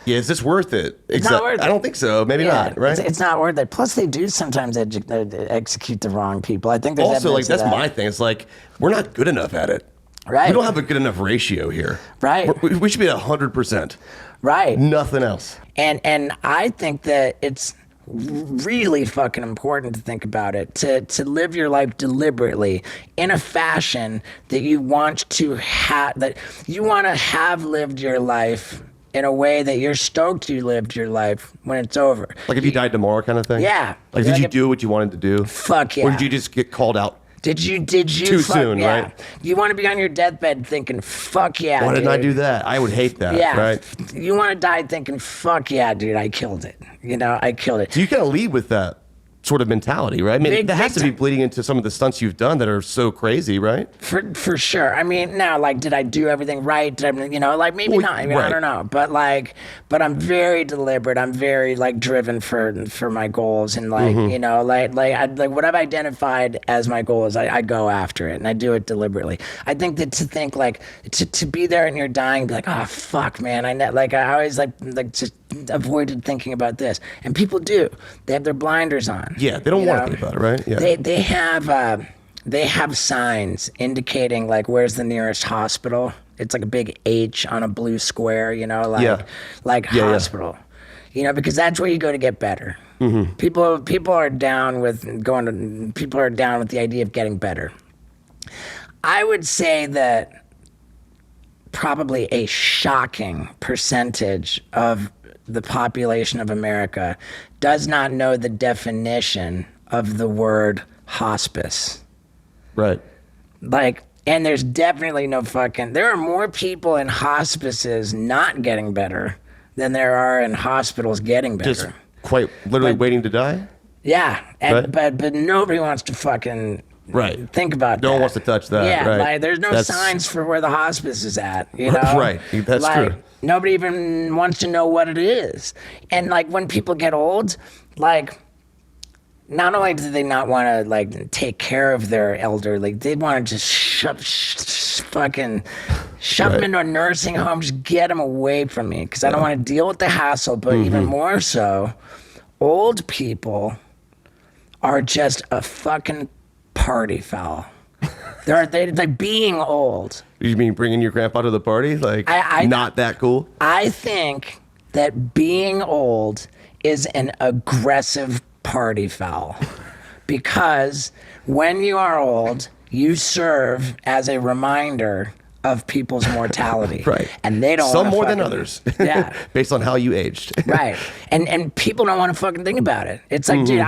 Is this worth it? It's not worth it. I don't think so. Maybe not. Right? It's not worth it. Plus, they do sometimes execute the wrong people. I think there's also like that's that. my thing. It's like we're not good enough at it. Right. We don't have a good enough ratio here. Right. We should be at 100%. Right. Nothing else. And I think that it's really fucking important to think about it, to live your life deliberately in a fashion that you want to have lived your life in a way that you're stoked you lived your life when it's over. Like if you died tomorrow kind of thing? Yeah. Like did you do what you wanted to do? Fuck yeah. Or did you just get called out? Did you too soon, right? You want to be on your deathbed thinking, fuck yeah, Why dude. didn't I do that? I would hate that, right? You want to die thinking, fuck yeah, dude, I killed it. You know, I killed it. So you kind of lead with that sort of mentality, right? I mean, that has to be bleeding into some of the stunts you've done that are so crazy, right? For sure. I mean, now, like, did I do everything right? Did I, you know, like maybe not. I mean, I don't know. But I'm very deliberate. I'm very like driven for my goals, and like, you know, like what I've identified as my goals, I go after it and I do it deliberately. I think that to be there and you're dying, be like, oh fuck, man. I always like just avoided thinking about this, and people do. They have their blinders on. Yeah, they don't want to think about it, right? Yeah. They have signs indicating like where's the nearest hospital It's like a big H on a blue square, you know, like hospital. You know, because that's where you go to get better. Mm-hmm. People are down with the idea of getting better. I would say that probably a shocking percentage of the population of America does not know the definition of the word hospice. Right. Like, and there's definitely there are more people in hospices not getting better than there are in hospitals getting better. Just quite literally waiting to die? Yeah. But nobody wants to fucking think about that. No one wants to touch that. Yeah, right. like there's no signs for where the hospice is at, you know? Right, that's true. Nobody even wants to know what it is. And like when people get old, like not only do they not want to like take care of their elderly, they want to just shove them into a nursing home, just get them away from me because I don't want to deal with the hassle. But even more so, old people are just a fucking party foul. They're being old. You mean bringing your grandpa to the party? Like, not that cool? I think that being old is an aggressive party foul because when you are old, you serve as a reminder of people's mortality. Right. And they don't Some more than others. Yeah. Based on how you aged. Right. And people don't want to fucking think about it. It's like, dude,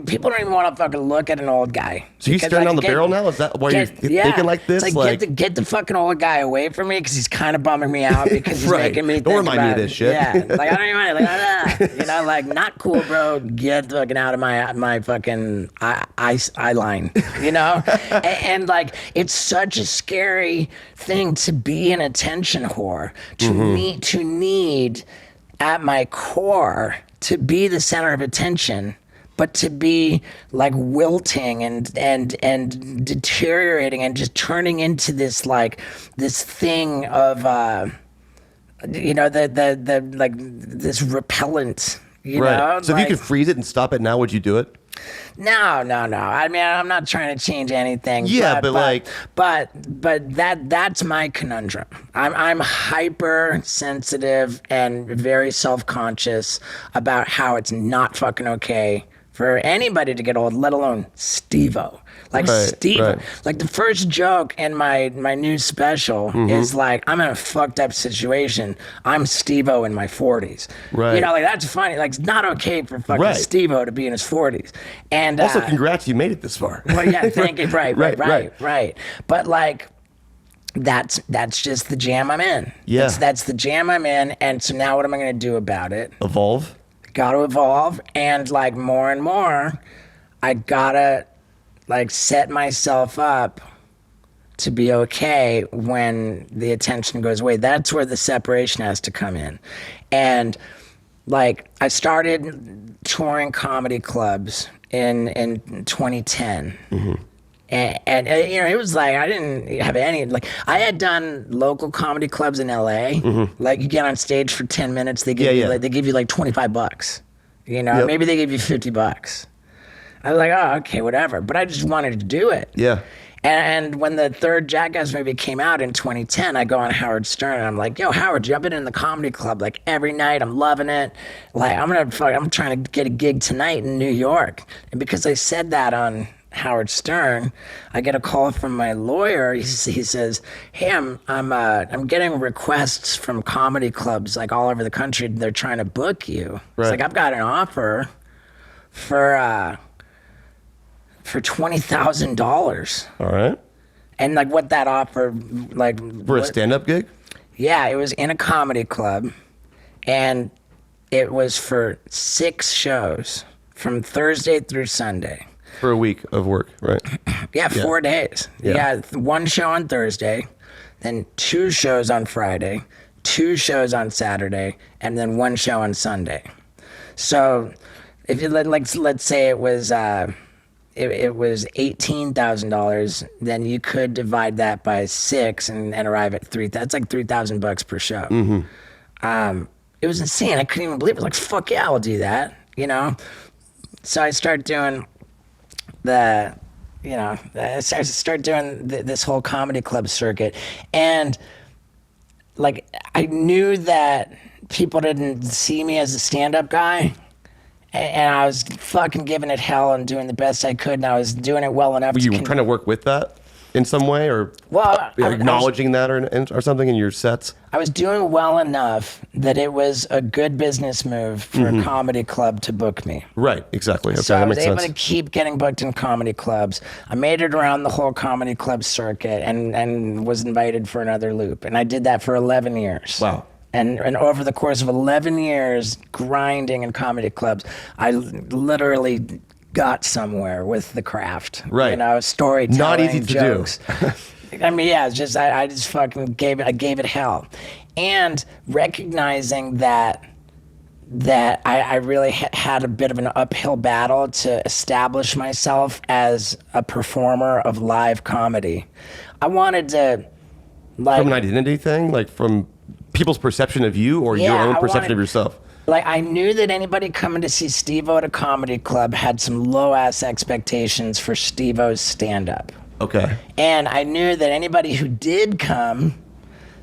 people don't even want to fucking look at an old guy. So you staring down the barrel now? Is that why you're thinking like this? It's like, get the fucking old guy away from me because he's kind of bumming me out because he's making me think don't remind me of it. this shit. Yeah. Like, I don't even want it. You know, like, not cool, bro. Get fucking out of my fucking eye line, you know? and like, it's such a scary thing to be an attention whore, to need at my core to be the center of attention, but to be like wilting and deteriorating and just turning into this like this thing of you know the like this repellent, you know? So if you could freeze it and stop it now, would you do it? No. I mean, I'm not trying to change anything. Yeah, but that's my conundrum. I'm hypersensitive and very self-conscious about how it's not fucking okay for anybody to get old, let alone Steve-O. Like Steve-O. Like the first joke in my new special is like, I'm in a fucked up situation. I'm Steve-O in my 40s. Right. You know, like that's funny. Like it's not okay for fucking Steve-O to be in his 40s. And also, congrats, you made it this far. Well, yeah, thank you. Right. But like, that's just the jam I'm in. Yeah. That's the jam I'm in. And so now what am I going to do about it? Evolve. Got to evolve. And like more and more, I got to like set myself up to be okay when the attention goes away. That's where the separation has to come in. And like I started touring comedy clubs in 2010. And you know, it was like I didn't have any, like I had done local comedy clubs in LA. Like you get on stage for 10 minutes, they give you like, they give you like $25. You know, maybe they give you $50. I was like, oh, okay, whatever. But I just wanted to do it. Yeah. And when the third Jackass movie came out in 2010, I go on Howard Stern and I'm like, yo, Howard, I've been in the comedy club like every night. I'm loving it. Like I'm trying to get a gig tonight in New York. And because I said that on Howard Stern, I get a call from my lawyer. He says, hey, I'm getting requests from comedy clubs like all over the country. They're trying to book you. It's like, I've got an offer for $20,000. All right. And like what that offer, like for a stand-up gig? Yeah, it was in a comedy club, and it was for 6 shows from Thursday through Sunday. For a week of work, right? Yeah, 4 days. Yeah, 1 show on Thursday, then 2 shows on Friday, 2 shows on Saturday, and then 1 show on Sunday. So if you let's say it was $18,000, then you could divide that by 6 and arrive at $3,000. That's like $3,000 per show. It was insane. I couldn't even believe it. Like, fuck yeah, I'll do that. You know. So I started doing this whole comedy club circuit, and like, I knew that people didn't see me as a stand-up guy. And I was fucking giving it hell and doing the best I could, and I was doing it well enough. Were you trying to work with that in some way, or acknowledging that, or something in your sets? I was doing well enough that it was a good business move for a comedy club to book me. Right, exactly. Okay, so I was able sense. to keep getting booked in comedy clubs. I made it around the whole comedy club circuit and was invited for another loop. And I did that for 11 years. Wow. And over the course of 11 years grinding in comedy clubs, I literally got somewhere with the craft. Right. You know, storytelling, not easy to jokes. do. I mean, yeah, it's just I just fucking gave it hell, and recognizing that I really had a bit of an uphill battle to establish myself as a performer of live comedy. I wanted to, like, from an identity thing, like from people's perception of you, or your own perception of yourself. Like, I knew that anybody coming to see Steve-O at a comedy club had some low-ass expectations for Steve-O's stand-up. Okay. And I knew that anybody who did come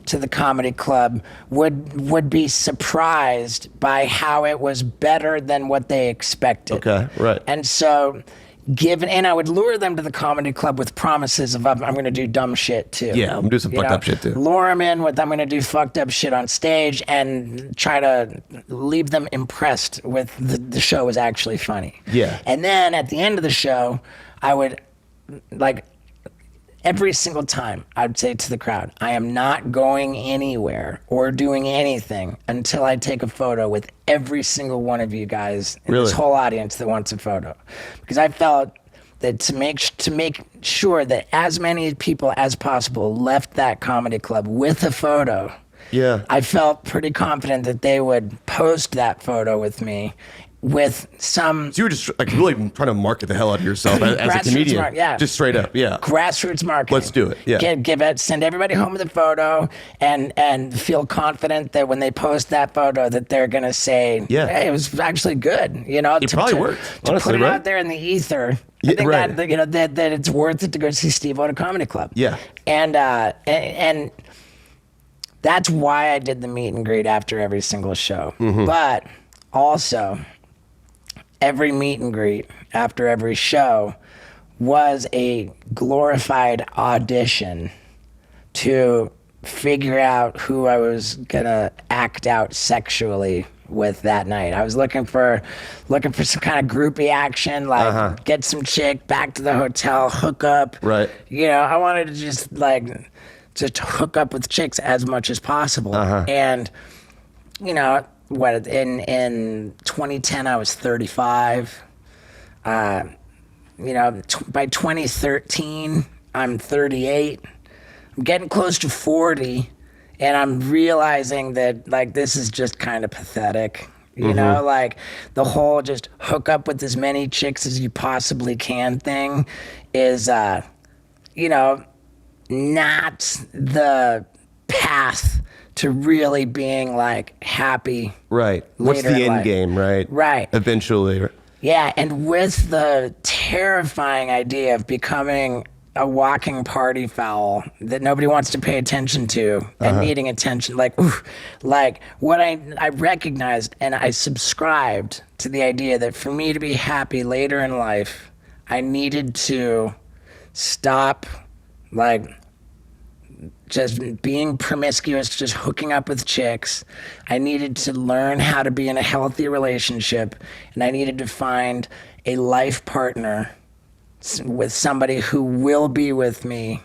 to the comedy club would be surprised by how it was better than what they expected. Okay, right. And so, and I would lure them to the comedy club with promises of I'm going to do dumb shit too. Yeah, I'm going to do some fucked up shit too. Lure them in with I'm going to do fucked up shit on stage and try to leave them impressed with the show was actually funny. Yeah. And then at the end of the show, I would, like, every single time I'd say to the crowd, I am not going anywhere or doing anything until I take a photo with every single one of you guys in this whole audience that wants a photo. Because I felt that to make sure that as many people as possible left that comedy club with a photo, I felt pretty confident that they would post that photo with me with some... So you were just like really trying to market the hell out of yourself as a comedian. Just straight up, grassroots marketing. Let's do it, send everybody home with a photo and feel confident that when they post that photo that they're going to say, hey, it was actually good. You know, it probably worked, honestly, put it out there in the ether. I think that it's worth it to go see Steve-O at a comedy club. Yeah. And that's why I did the meet and greet after every single show. But also, every meet and greet after every show was a glorified audition to figure out who I was gonna act out sexually with that night. I was looking for some kind of groupie action, like get some chick, back to the hotel, hook up. Right. You know, I wanted to just hook up with chicks as much as possible. And, you know, in 2010 I was 35. You know, by 2013 I'm 38. I'm getting close to 40, and I'm realizing that, like, this is just kind of pathetic. You know, like, the whole just hook up with as many chicks as you possibly can thing is, you know, not the path to really being, like, happy. Right. What's the end game, right? Right. Eventually. Yeah, and with the terrifying idea of becoming a walking party foul that nobody wants to pay attention to and needing attention, like what I recognized, and I subscribed to the idea that for me to be happy later in life, I needed to stop, like, just being promiscuous, just hooking up with chicks. I needed to learn how to be in a healthy relationship, and I needed to find a life partner with somebody who will be with me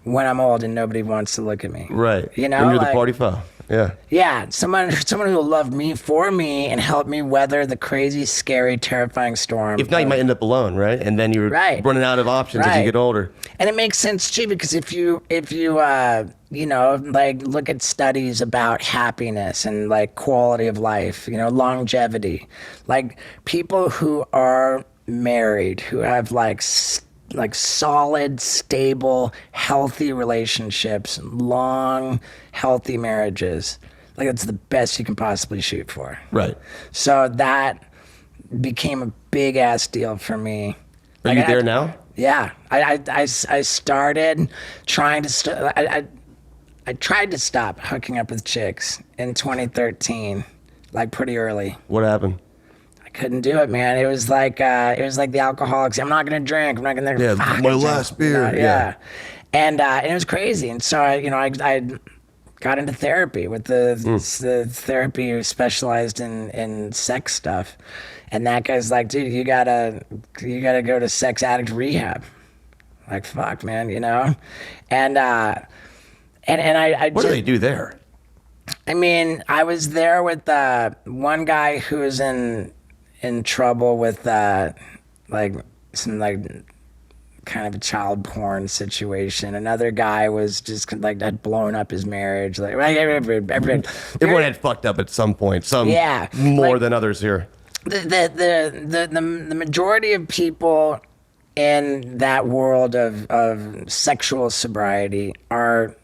when I'm old and nobody wants to look at me. Right. You know, when you're the party foul. Yeah. Yeah, someone who will love me for me and help me weather the crazy, scary, terrifying storm. If not, you might end up alone, right? And then you're running out of options as you get older. And it makes sense too, because if you you know, like, look at studies about happiness and, like, quality of life, you know, longevity, like, people who are married, who have like solid, stable, healthy relationships, long, healthy marriages, like, it's the best you can possibly shoot for. Right. So that became a big ass deal for me. Are you there now? Yeah, I started trying to I tried to stop hooking up with chicks in 2013, like pretty early. What happened? I couldn't do it, man. It was like the alcoholics. I'm not gonna drink. I'm not gonna. Yeah, my last beer. Yeah. And it was crazy. And so I got into therapy with the therapy who specialized in sex stuff. And that guy's like, dude, you gotta go to sex addict rehab. Like, fuck, man, you know? And I What do they do there? I mean, I was there with one guy who was in trouble with like some like kind of a child porn situation. Another guy was just like had blown up his marriage. Like Everyone had fucked up at some point. Some more than others here. The majority of people in that world of sexual sobriety are,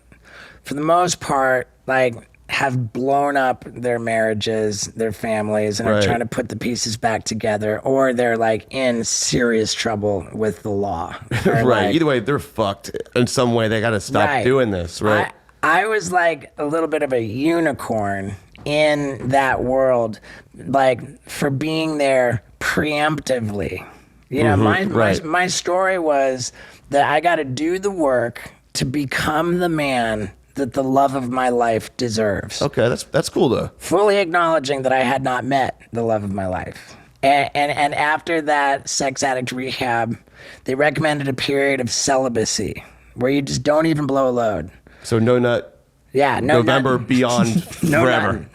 for the most part, like have blown up their marriages, their families, and are trying to put the pieces back together, or they're like in serious trouble with the law. Right. Like, Either way, they're fucked in some way. They got to stop doing this, right? I was like a little bit of a unicorn in that world, like for being there preemptively. You know, my story was that I got to do the work to become the man that the love of my life deserves. Okay, that's cool though. Fully acknowledging that I had not met the love of my life. And after that sex addict rehab, they recommended a period of celibacy where you just don't even blow a load. So no nut. Yeah, no November nut. beyond forever.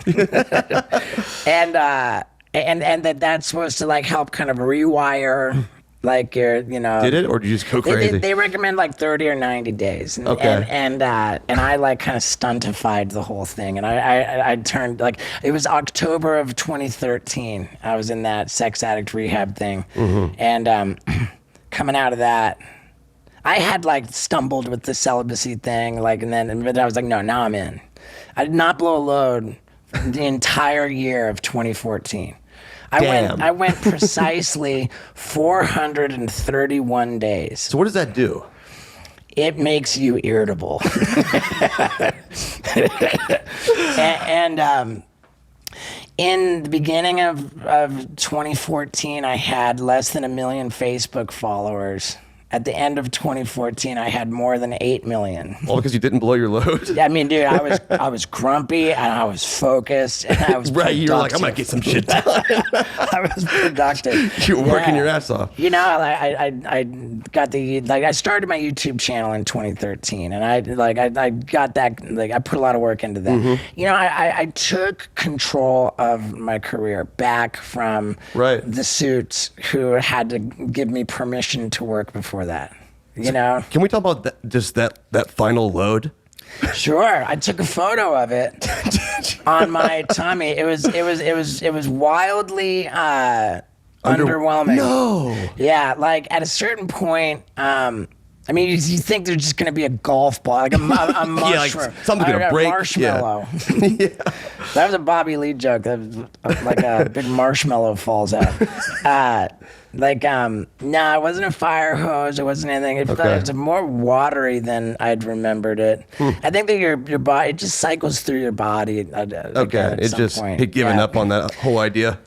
and that's supposed to like help kind of rewire like your, you know. Did it, or did you just go crazy? They recommend like 30 or 90 days. And, okay. And I like kind of stuntified the whole thing. And I turned like, it was October of 2013. I was in that sex addict rehab thing. Mm-hmm. And coming out of that, I had like stumbled with the celibacy thing. Like, but I was like, no, now I'm in. I did not blow a load the entire year of 2014. I went precisely 431 days. So what does that do? It makes you irritable. and in the beginning of 2014, I had less than 1 million Facebook followers. At the end of 2014, I had more than 8 million. All because you didn't blow your load? I mean, dude, I was grumpy and I was focused and I was right. You're like, I'm gonna get some shit done. I was productive. You're working your ass off. You know, I got I started my YouTube channel in 2013, and I got that. Like, I put a lot of work into that. Mm-hmm. You know, I took control of my career back from the suits who had to give me permission to work before that, you know. Can we talk about that final load? Sure. I took a photo of it on my tummy. It was wildly underwhelming. No. Yeah, like at a certain point, I mean, you think there's just gonna be a golf ball, like a mushroom, yeah, like something's gonna break. Marshmallow. Yeah. That was a Bobby Lee joke. That was like a big marshmallow falls out. No, it wasn't a fire hose. It wasn't anything. It was more watery than I'd remembered it. I think that your body, it just cycles through your body. It just had given up on that whole idea.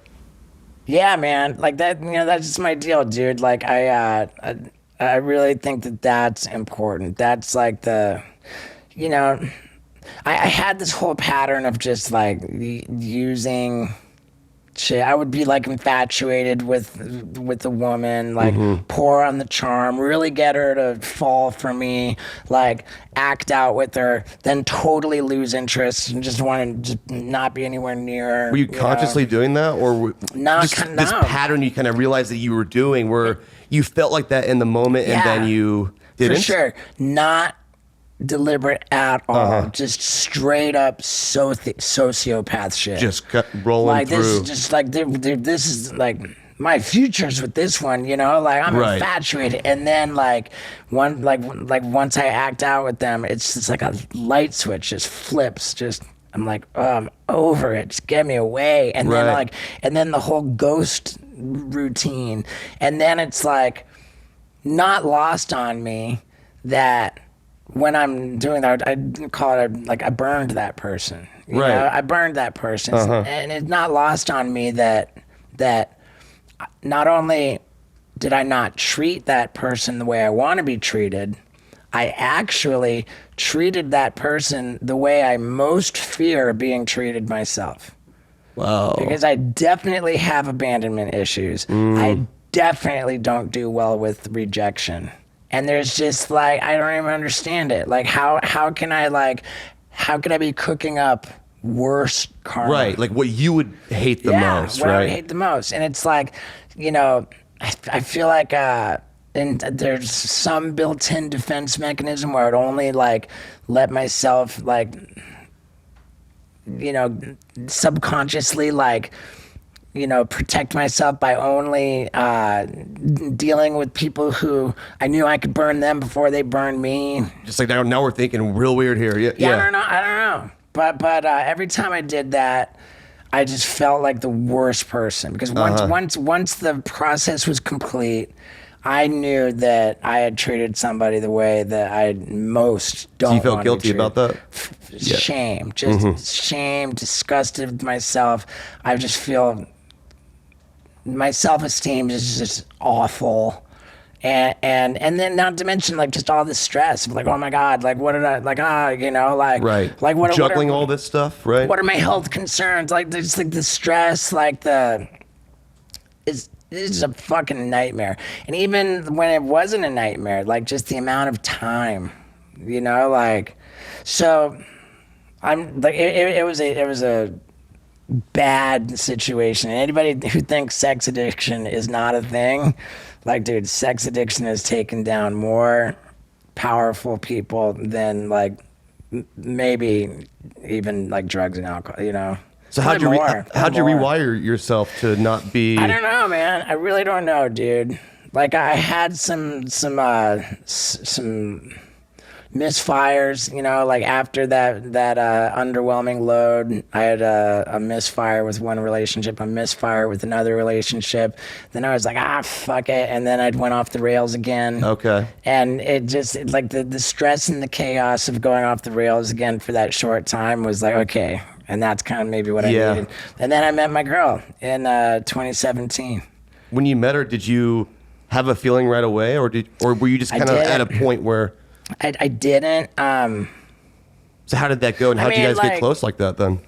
Yeah, man. Like that. You know, that's just my deal, dude. Like I really think that that's important. That's like the, you know, I had this whole pattern of just like using shit. I would be like infatuated with a woman, like pour on the charm, really get her to fall for me, like act out with her, then totally lose interest and just want to just not be anywhere near her. Were you consciously doing that, or this pattern you kind of realized that you were doing, where you felt like that in the moment and then you didn't? For sure. Not deliberate at all. Just straight up sociopath shit. Just rolling like, through. This is just like, this is like my future's with this one, you know? Like, I'm infatuated. And then like once I act out with them, it's just like a light switch just flips. I'm like, oh, I'm over it. Just get me away. And then then the whole ghost routine. And then it's like not lost on me that when I'm doing that, I call it like I burned that person. You Right. know? I burned that person, and it's not lost on me that not only did I not treat that person the way I want to be treated, I actually treated that person the way I most fear being treated myself. Wow. Because I definitely have abandonment issues. I definitely don't do well with rejection. And there's just like, I don't even understand it. Like, how can I be cooking up worse karma? Right, like what you would hate the most, what I right? would hate the most. And it's like, you know, I feel like and there's some built-in defense mechanism where I'd only like let myself like, you know, subconsciously like, you know, protect myself by only dealing with people who I knew I could burn them before they burned me. Just like now we're thinking real weird here. Yeah. I don't know. But every time I did that, I just felt like the worst person because once the process was complete, I knew that I had treated somebody the way that I most don't. So you felt want guilty to be about that? Shame, just shame, disgusted with myself. I just feel my self-esteem is just awful. And then not to mention like just all this stress of like, oh my God, like what did I like, you know, like Right. like what Juggling what are, all this stuff, right? what are my health concerns? Like there's like the stress, like it's a fucking nightmare. And even when it wasn't a nightmare, like just the amount of time, you know, like so I'm like it was a bad situation. And anybody who thinks sex addiction is not a thing, like, dude, sex addiction has taken down more powerful people than like maybe even like drugs and alcohol, you know. So how'd you More. rewire yourself to not be? I don't know, man. I really don't know, dude. Like I had some misfires, you know, like after that underwhelming load, I had a misfire with one relationship, a misfire with another relationship. Then I was like, fuck it. And then I went off the rails again. Okay. And it just, like the stress and the chaos of going off the rails again for that short time was like, okay. And that's kind of maybe what I needed. And then I met my girl in 2017. When you met her, did you have a feeling right away, or were you just kind of at a point where? I didn't. So how did that go, and how did you guys get close like that then?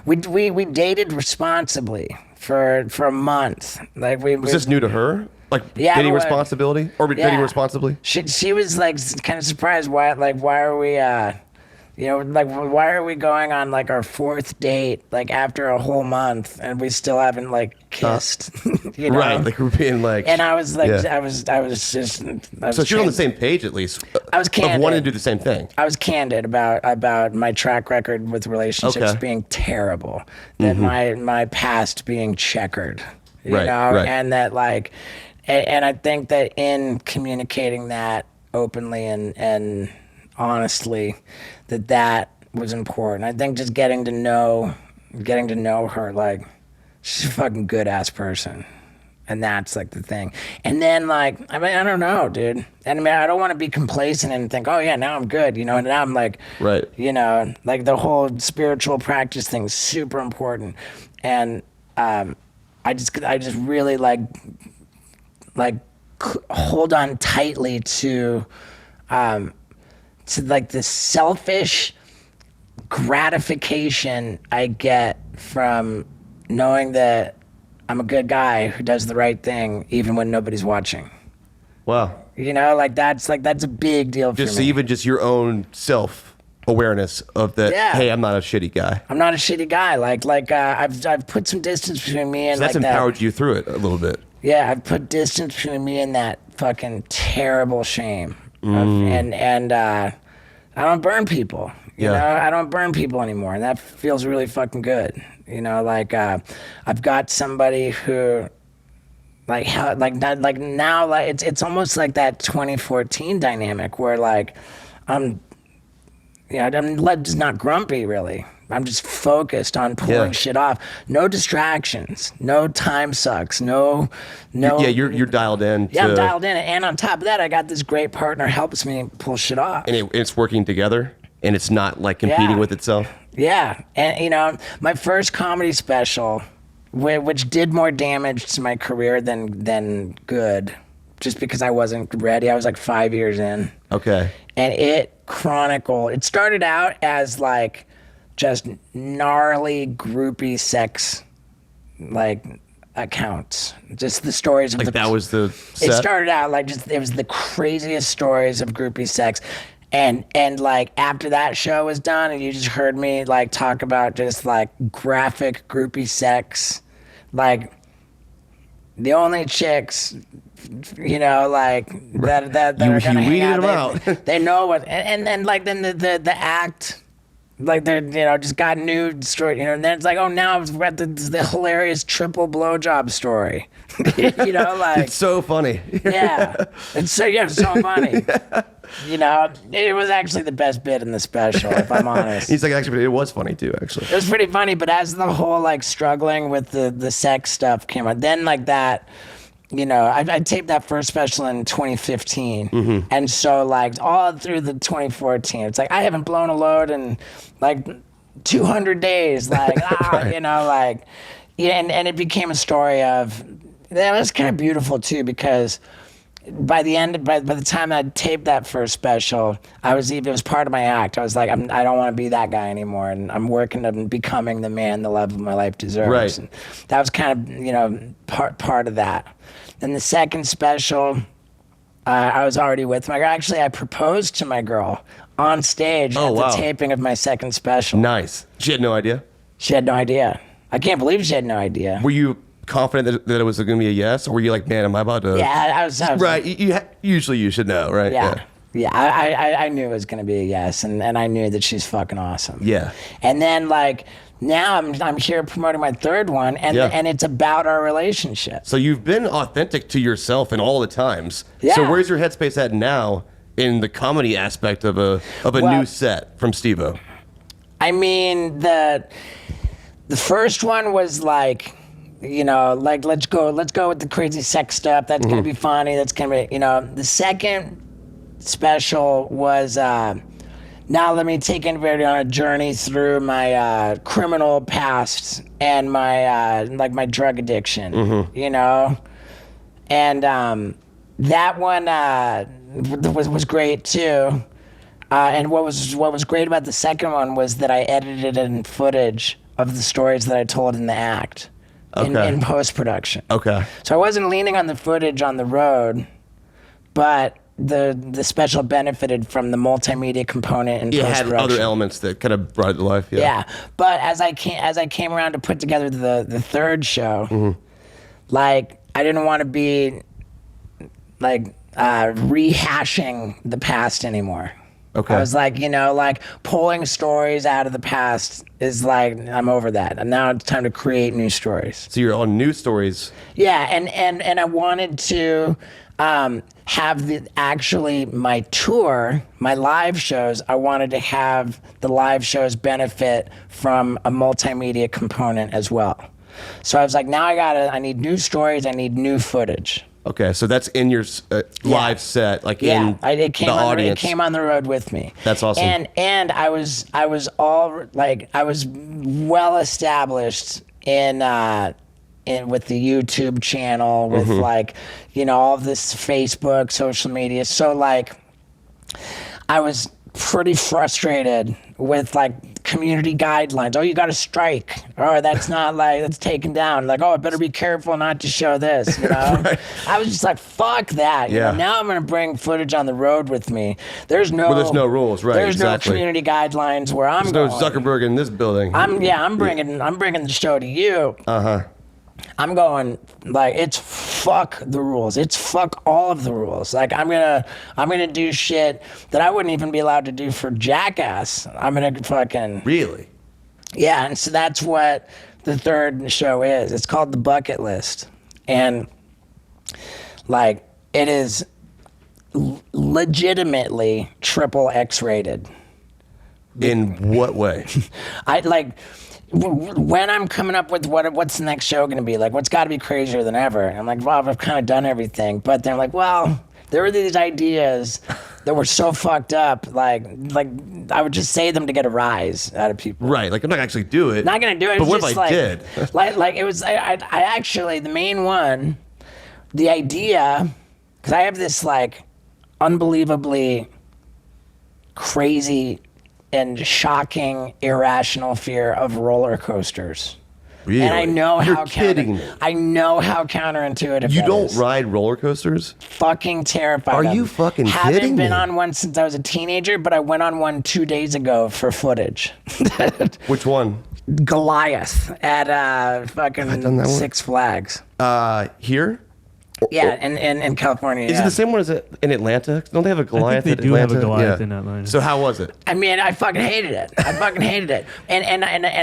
We dated responsibly for a month. Like was this new to her? Like dating responsibility or dating responsibly? She was like kind of surprised why are we you know, like why are we going on like our fourth date like after a whole month and we still haven't like kissed? You know? Right, like we're being like. And I was like, yeah. I was So you're on the same page at least. I was candid. Of wanting to do the same thing. I was candid about my track record with relationships being terrible, that my past being checkered, you know, and that like, and I think that in communicating that openly and honestly, that was important. I think just getting to know her, like she's a fucking good ass person. And that's like the thing. And then like, I mean, I don't know, dude. And I mean, I don't want to be complacent and think, oh yeah, now I'm good, you know, and now I'm like, you know, like the whole spiritual practice thing is super important. And I just really like hold on tightly to like the selfish gratification I get from knowing that I'm a good guy who does the right thing even when nobody's watching. Wow. You know, like that's a big deal for me. Just even just your own self-awareness of that, hey, I'm not a shitty guy. I'm not a shitty guy. I've put some distance between me and so that's like empowered you through it a little bit. Yeah, I've put distance between me and that fucking terrible shame. And I don't burn people. You know, I don't burn people anymore, and that feels really fucking good. You know, like I've got somebody who, now it's almost like that 2014 dynamic where like I'm just not grumpy really. I'm just focused on pulling shit off. No distractions, no time sucks, no. You're dialed in. Yeah, I'm dialed in, and on top of that, I got this great partner helps me pull shit off. And it's working together, and it's not like competing with itself. Yeah, and my first comedy special, which did more damage to my career than good, just because I wasn't ready. I was like 5 years in. Okay. And it started out as like just gnarly groupie sex like accounts. Just the stories of like that was the set? It started out like it was the craziest stories of groupie sex. And like after that show was done and you just heard me like talk about just like graphic groupie sex, like the only chicks, like that are gonna hang out. They know what, and like then the act, like they're just got nude story, and then it's like, oh, now we're at the hilarious triple blowjob story, like it's so funny. Yeah, it's so funny. It was actually the best bit in the special, if I'm honest. He's like, actually, it was funny too, actually. It was pretty funny, but as the whole like struggling with the sex stuff came out, then like that, I taped that first special in 2015. And so like all through the 2014, it's like, I haven't blown a load in like 200 days. Like, and it became a story of, that was kind of beautiful too, because by the time I taped that first special, it was part of my act. I was like, I don't want to be that guy anymore, and I'm working on becoming the man the love of my life deserves. Right. And that was kind of, part of that. Then the second special, I was already with my girl. Actually, I proposed to my girl on stage at the taping of my second special. Nice. She had no idea? She had no idea. I can't believe she had no idea. Were you confident that it was going to be a yes, or were you like, man, am I about to? Yeah, I was right. Usually you should know, right? Yeah. I knew it was going to be a yes, and I knew that she's fucking awesome. Yeah. And then like now I'm here promoting my third one, and it's about our relationship. So you've been authentic to yourself in all the times. Yeah. So where's your headspace at now in the comedy aspect of a new set from Steve-O? I mean, the first one was like, like let's go with the crazy sex stuff. That's gonna be funny. That's gonna be, The second special was now let me take everybody on a journey through my criminal past and my my drug addiction. And that one was great too. And what was great about the second one was that I edited in footage of the stories that I told in the act. In post-production. Okay. So I wasn't leaning on the footage on the road, but the special benefited from the multimedia component in post-production. It had other elements that kind of brought it to life. Yeah. But as I came around to put together the third show, like I didn't want to be like rehashing the past anymore. Okay. I was like, like pulling stories out of the past is like, I'm over that. And now it's time to create new stories. So you're on new stories. Yeah, and I wanted to have my tour, my live shows, I wanted to have the live shows benefit from a multimedia component as well. So I was like, now I need new stories, I need new footage. Okay, so that's in your live set, like in the audience. It came on the road with me. That's awesome. And I was well established in with the YouTube channel, with all of this Facebook, social media. So like, I was pretty frustrated with like community guidelines. Oh, you got to strike. Oh, that's not that's taken down. Like, oh, I better be careful not to show this. Right. I was just like, fuck that. Now I'm gonna bring footage on the road with me. There's no rules, right? There's no community guidelines where I'm going. There's no Zuckerberg in this building. I'm bringing the show to you. I'm going like, it's fuck the rules. It's fuck all of the rules. Like I'm gonna do shit that I wouldn't even be allowed to do for Jackass. I'm gonna fucking really. Yeah, and so that's what the third show is. It's called The Bucket List, and like it is legitimately triple X rated. In what way? I like when I'm coming up with what's the next show going to be, like what's got to be crazier than ever. I'm like, well, I've kind of done everything, but they're like, well, there were these ideas that were so fucked up, like I would just say them to get a rise out of people. Right, like I'm not gonna actually do it. Not gonna do it. But what just if I did? like it was. I actually, the main one, the idea, because I have this like unbelievably crazy and shocking, irrational fear of roller coasters. Really? And I know You're kidding me. I know how counterintuitive You that don't is. ride roller coasters? Fucking terrified. Are of you them. fucking Haven't kidding been me? on one since I was a teenager, but I went on one 2 days ago for footage. Which one? Goliath at done fucking that one. Six Flags. Here? Yeah, in California. Is it the same one as in Atlanta? Don't they have a Goliath they in do have Atlanta? a Goliath in Atlanta. So how was it? I mean, I fucking hated it. And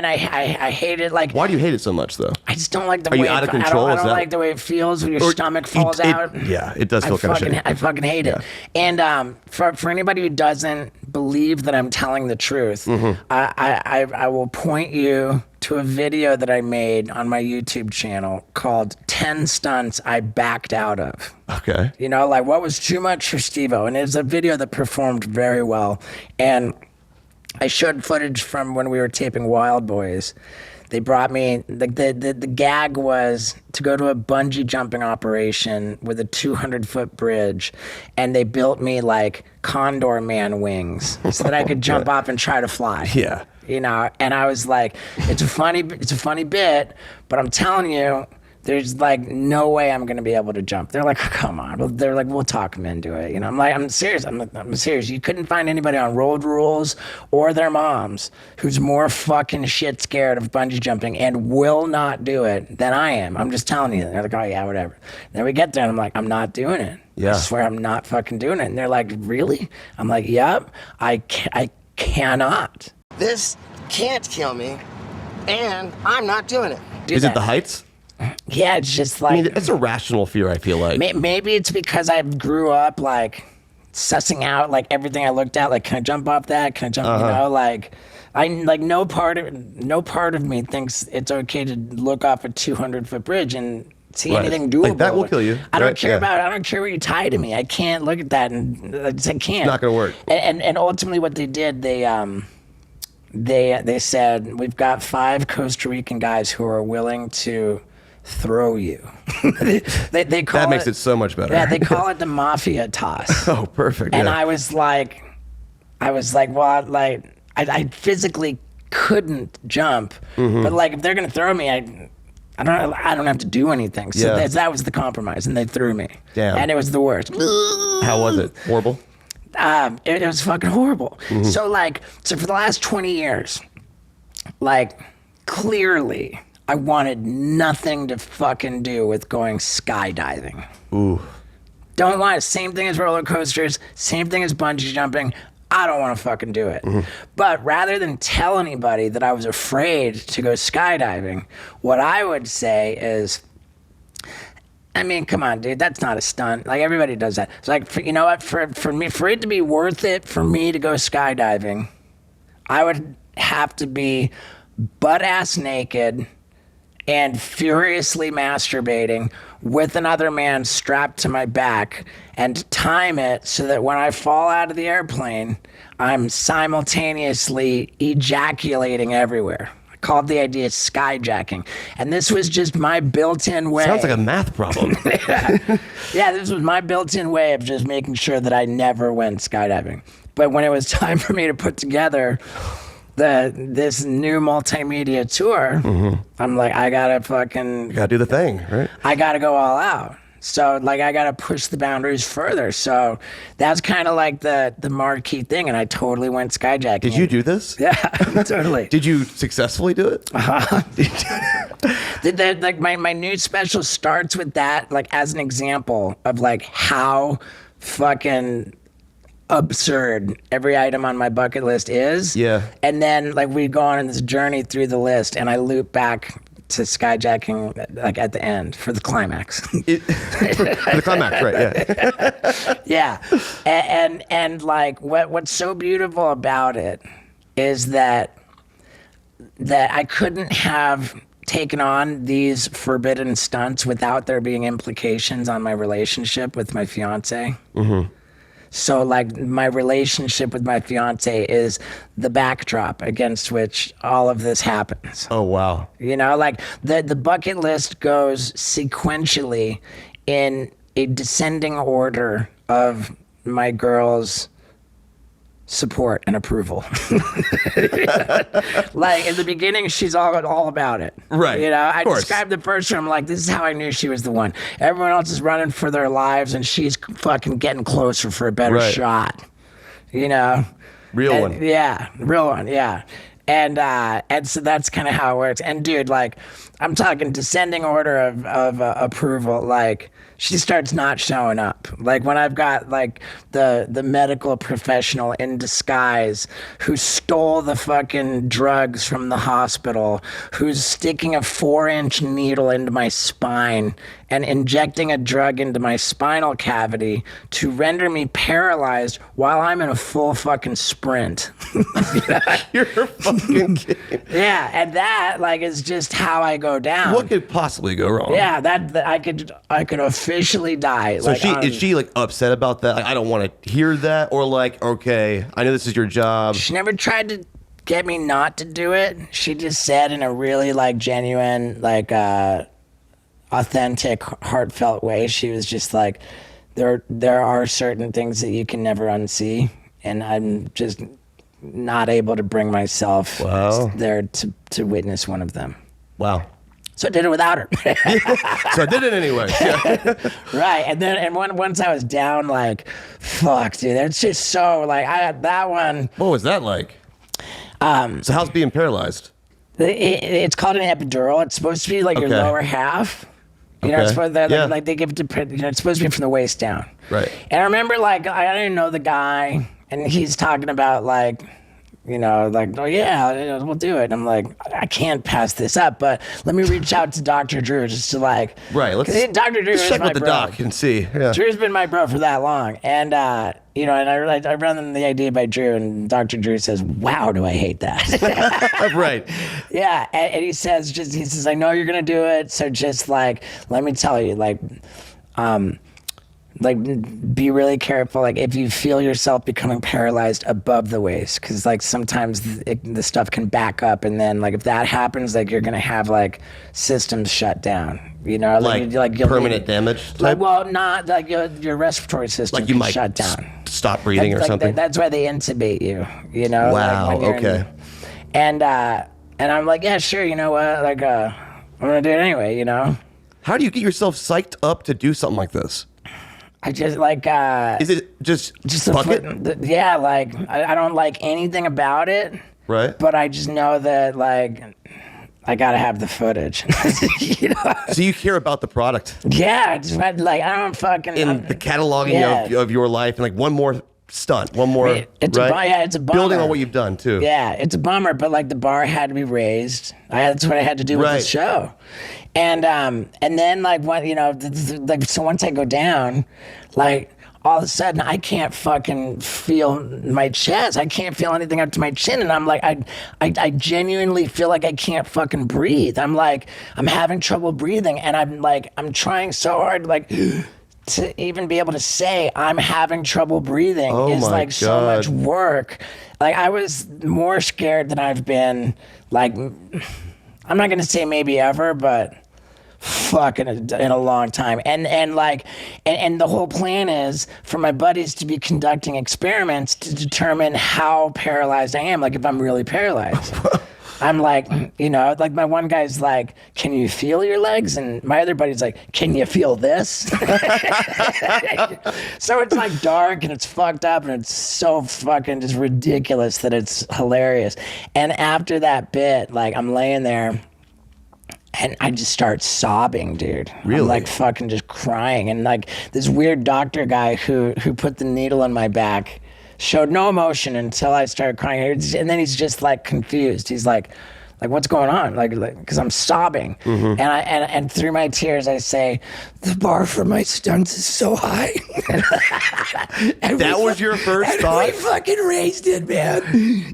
I hate it. Like, Why do you hate it so much, though? I just don't like the Are you way out of I control? don't Is that- like the way it feels when your stomach falls out. Yeah, it does feel kind of shitty. I fucking hate it. And for anybody who doesn't believe that I'm telling the truth, Mm-hmm. I will point you to a video that I made on my YouTube channel called 10 Stunts I Backed Out Of. Okay. You know, like what was too much for Steve-O. And it's a video that performed very well. And I showed footage from when we were taping Wild Boys. They brought me, the gag was to go to a bungee jumping operation with a 200-foot bridge, and they built me like Condor Man wings so that I could jump up and try to fly. Yeah. You know, and I was like, it's a funny bit, but I'm telling you, there's like no way I'm gonna be able to jump. They're like, come on. Well, they're like, we'll talk them into it. You know, I'm like, I'm serious. I'm serious. You couldn't find anybody on Road Rules or their moms who's more fucking shit scared of bungee jumping and will not do it than I am. I'm just telling you. They're like, oh yeah, whatever. Then we get there and I'm like, I'm not doing it. Yeah. I swear I'm not fucking doing it. And they're like, really? I'm like, yep. I cannot. This can't kill me, and I'm not doing it. Is it the heights? Yeah, it's just like... I mean, it's a rational fear, I feel like. Maybe it's because I grew up, like, sussing out, like, everything I looked at. Like, can I jump off that? Can I jump, you know? Like, no part of me thinks it's okay to look off a 200-foot bridge and see anything doable. Like, that will kill you. I don't right? care Yeah. about it. I don't care what you tie to me. I can't look at that, and I can't. It's not going to work. And ultimately what they did, they said, we've got 5 Costa Rican guys who are willing to throw you. they call That makes it so much better. Yeah, they call it the mafia toss. Oh, perfect. And yeah. I was like, well, like, I physically couldn't jump, but like, if they're gonna throw me, I don't have to do anything. So Yeah. that was the compromise, and they threw me. Damn. And it was the worst. How was it? Horrible? It was fucking horrible. So for the last 20 years, like, clearly I wanted nothing to fucking do with going skydiving. Ooh. Don't want it. Same thing as roller coasters, same thing as bungee jumping. I don't want to fucking do it. But rather than tell anybody that I was afraid to go skydiving, what I would say is, I mean, come on, dude, that's not a stunt. Like, everybody does that. It's like, you know what? For it to be worth it for me to go skydiving, I would have to be butt-ass naked and furiously masturbating with another man strapped to my back and time it so that when I fall out of the airplane, I'm simultaneously ejaculating everywhere. I called the idea skyjacking. And this was just my built-in way. Sounds like a math problem. Yeah, this was my built-in way of just making sure that I never went skydiving. But when it was time for me to put together this new multimedia tour, I'm like, I gotta fucking... You gotta do the thing, right? I gotta go all out. So, like, I gotta push the boundaries further. So that's kind of like the marquee thing, and I totally went skyjacking. Did you do this? Yeah, totally. Did you successfully do it? Like, my new special starts with that, like, as an example of, like, how fucking absurd every item on my bucket list is. Yeah. And then, like, we go on this journey through the list, and I loop back to skyjacking, like, at the end for the climax. For the climax, right? Yeah. Yeah. And like, what's so beautiful about it is that I couldn't have taken on these forbidden stunts without there being implications on my relationship with my fiance. Mm-hmm. So like my relationship with my fiance is the backdrop against which all of this happens. Oh, wow. You know, like the bucket list goes sequentially in a descending order of my girl's support and approval. Like in the beginning, she's all about it. Right. You know, I course. described the first one. I'm like, this is how I knew she was the one. Everyone else is running for their lives, and she's fucking getting closer for a better shot. You know, Real one. Yeah, real one. Yeah. And so that's kind of how it works. And dude, like, I'm talking descending order of approval. Like, she starts not showing up. Like when I've got like the medical professional in disguise who stole the fucking drugs from the hospital, who's sticking a 4-inch needle into my spine and injecting a drug into my spinal cavity to render me paralyzed while I'm in a full fucking sprint. You're fucking kidding. Yeah, and that like is just how I go down. What could possibly go wrong? Yeah, that I could officially die. So is she like upset about that? Like, I don't want to hear that, or like, okay, I know this is your job. She never tried to get me not to do it. She just said in a really like genuine, like authentic, heartfelt way. She was just like, there are certain things that you can never unsee, and I'm just not able to bring myself there to witness one of them. Wow. So I did it without her. So I did it anyway. Yeah. Right. And once I was down, like, fuck, dude, it's just so, like, that one. What was that like? So how's being paralyzed? It's called an epidural. It's supposed to be like your lower half. You know, it's for like they give it to, you know, it's supposed to be from the waist down. Right. And I remember, like, I didn't know the guy, and he's talking about, like, you know, like, oh yeah, we'll do it. And I'm like, I can't pass this up, but let me reach out to Dr. Drew just to like, right. Dr. Drew is check my with the bro. doc and see. Yeah. Drew's been my bro for that long, and you know, and I run the idea by Drew, and Dr. Drew says, "Wow, do I hate that?" Right. Yeah, and he says, I know you're gonna do it, so just like, let me tell you, like, be really careful, like, if you feel yourself becoming paralyzed above the waist, because like sometimes the stuff can back up, and then like if that happens, like you're gonna have like systems shut down, you know, like permanent damage type? Like, well, not like your respiratory system like you might shut down, stop breathing or something. That's why they intubate you, you know. Wow. Like Okay. And I'm like, yeah, sure, you know what, like I'm gonna do it anyway, you know. How do you get yourself psyched up to do something like this? I just like is it just fuck it? Yeah, like I don't like anything about it. Right. But I just know that like I gotta have the footage. You know? So you care about the product? Yeah, just like I don't fucking the cataloging of your life, and like one more stunt, one more. It's a bummer. Building on what you've done too. Yeah, it's a bummer, but like the bar had to be raised. That's what I had to do with the show. And then like what, you know, like, so once I go down, like all of a sudden I can't fucking feel my chest. I can't feel anything up to my chin, and I'm like, I genuinely feel like I can't fucking breathe. I'm like, I'm having trouble breathing, and I'm trying so hard, like, to even be able to say I'm having trouble breathing is like so much work. Like I was more scared than I've been, like, I'm not gonna say maybe ever, but fuck in a long time. And the whole plan is for my buddies to be conducting experiments to determine how paralyzed I am, like if I'm really paralyzed. I'm like, you know, like my one guy's like, can you feel your legs? And my other buddy's like, can you feel this? So it's like dark and it's fucked up and it's so fucking just ridiculous that it's hilarious. And after that bit, like I'm laying there and I just start sobbing, dude. Really? I'm like fucking just crying. And like this weird doctor guy who put the needle in my back, showed no emotion until I started crying. And then he's just like confused. He's like, Like, what's going on? Like, because I'm sobbing. And through my tears, I say, the bar for my stunts is so high. That was your first thought? We fucking raised it, man.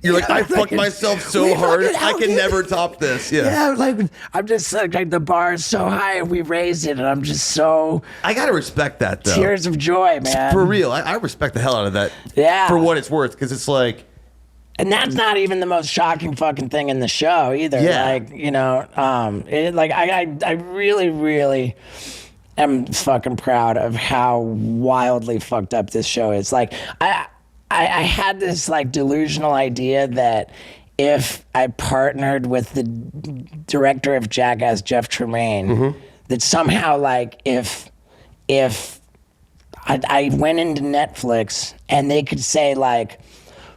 You're like, I fucked myself so hard, I can never top this. Yeah, like, I'm just like, the bar is so high, and we raised it, and I'm just so... I gotta respect that, though. Tears of joy, man. For real. I respect the hell out of that. Yeah. For what it's worth, because it's like... And that's not even the most shocking fucking thing in the show either. Yeah. Like, you know, I really, really am fucking proud of how wildly fucked up this show is. Like, I had this like delusional idea that if I partnered with the director of Jackass, Jeff Tremaine, that somehow like if I went into Netflix and they could say like,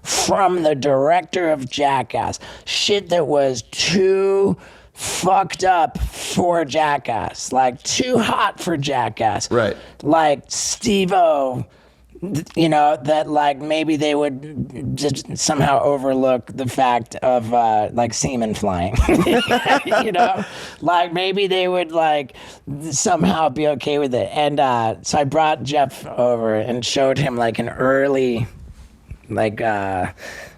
from the director of Jackass, shit that was too fucked up for Jackass, like too hot for Jackass. Right. Like Steve-O, you know, that like maybe they would just somehow overlook the fact of like semen flying. You know, like maybe they would like somehow be okay with it. And so I brought Jeff over and showed him like an early like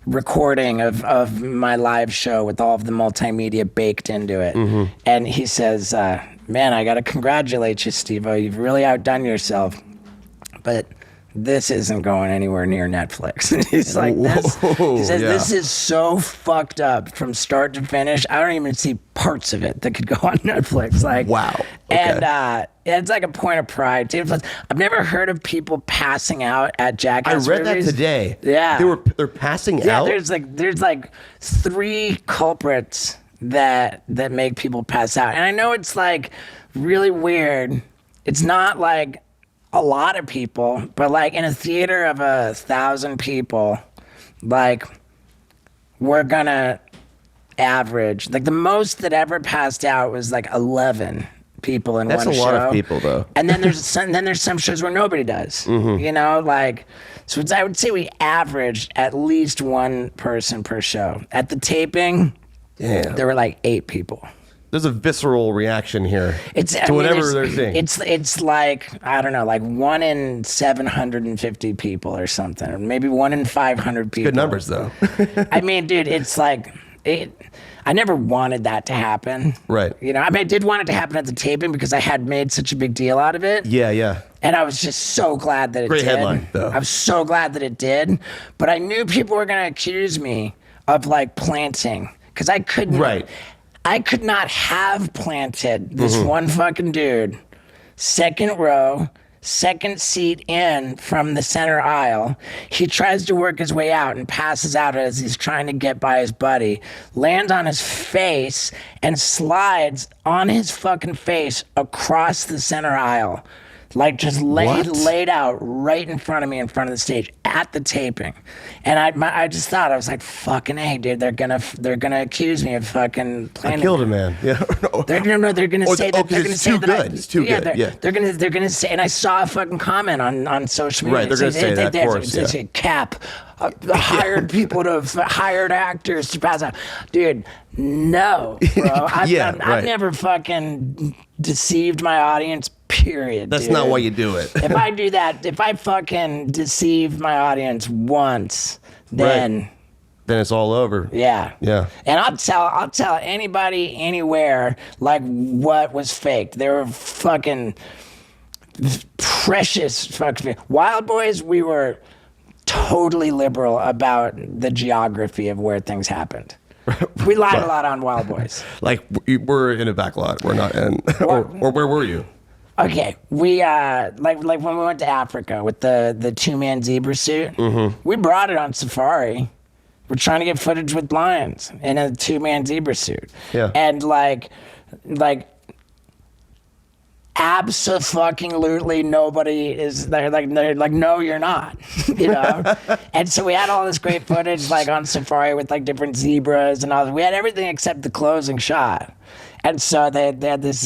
recording of my live show with all of the multimedia baked into it. And he says, man, I gotta congratulate you, Steve-O. You've really outdone yourself. But this isn't going anywhere near Netflix. He's like, he says, this is so fucked up from start to finish. I don't even see parts of it that could go on Netflix. Like, wow. Okay. And it's like a point of pride. I've never heard of people passing out at Jackass I read movies. that today. Yeah. They're passing Yeah, out? there's like 3 culprits that make people pass out. And I know it's like really weird. It's not like a lot of people, but like in a theater of 1,000 people, like we're gonna average, like the most that ever passed out was like 11 people in one show. That's a lot of people, though. And then there's some shows where nobody does. You know, like, so I would say we averaged at least 1 person per show. At the taping, there were like 8 people. There's a visceral reaction here to whatever they're seeing. It's like, I don't know, like 1 in 750 people or something, or maybe 1 in 500 people. Good numbers, though. I mean, dude, it's like, I never wanted that to happen. Right. You know, I mean, I did want it to happen at the taping because I had made such a big deal out of it. Yeah. And I was just so glad that it did. Great headline, though. I was so glad that it did. But I knew people were going to accuse me of like planting because I couldn't. Right. I could not have planted this one fucking dude, second row, second seat in from the center aisle. He tries to work his way out and passes out as he's trying to get by his buddy, lands on his face and slides on his fucking face across the center aisle. Like just laid out right in front of me in front of the stage at the taping. And I just thought, I was like, fucking A, dude, they're gonna accuse me of fucking planning. I killed a man. Yeah. They're gonna say that. They're gonna say that. It's too good. Yeah. They're gonna say, and I saw a fucking comment on social media. Right, they're gonna say that, of course. They say cap. Hired people hired actors to pass out. Dude, no, bro. I've never fucking deceived my audience, period. That's dude. not why you do it. If I do that, if I fucking deceive my audience once, then it's all over. Yeah. And I'll tell anybody anywhere like what was faked. They were fucking precious fucking Wild Boys. We were totally liberal about the geography of where things happened. We lied a lot on Wild Boys. Like we're in a back lot. We're not in. Or where were you? Okay, we like when we went to Africa with the 2-man zebra suit. We brought it on safari. We're trying to get footage with lions in a 2-man zebra suit. Yeah. And like abso-fucking-lutely nobody is there. They're like, no, you're not. You know. And so we had all this great footage like on safari with like different zebras and all. We had everything except the closing shot. And so they had this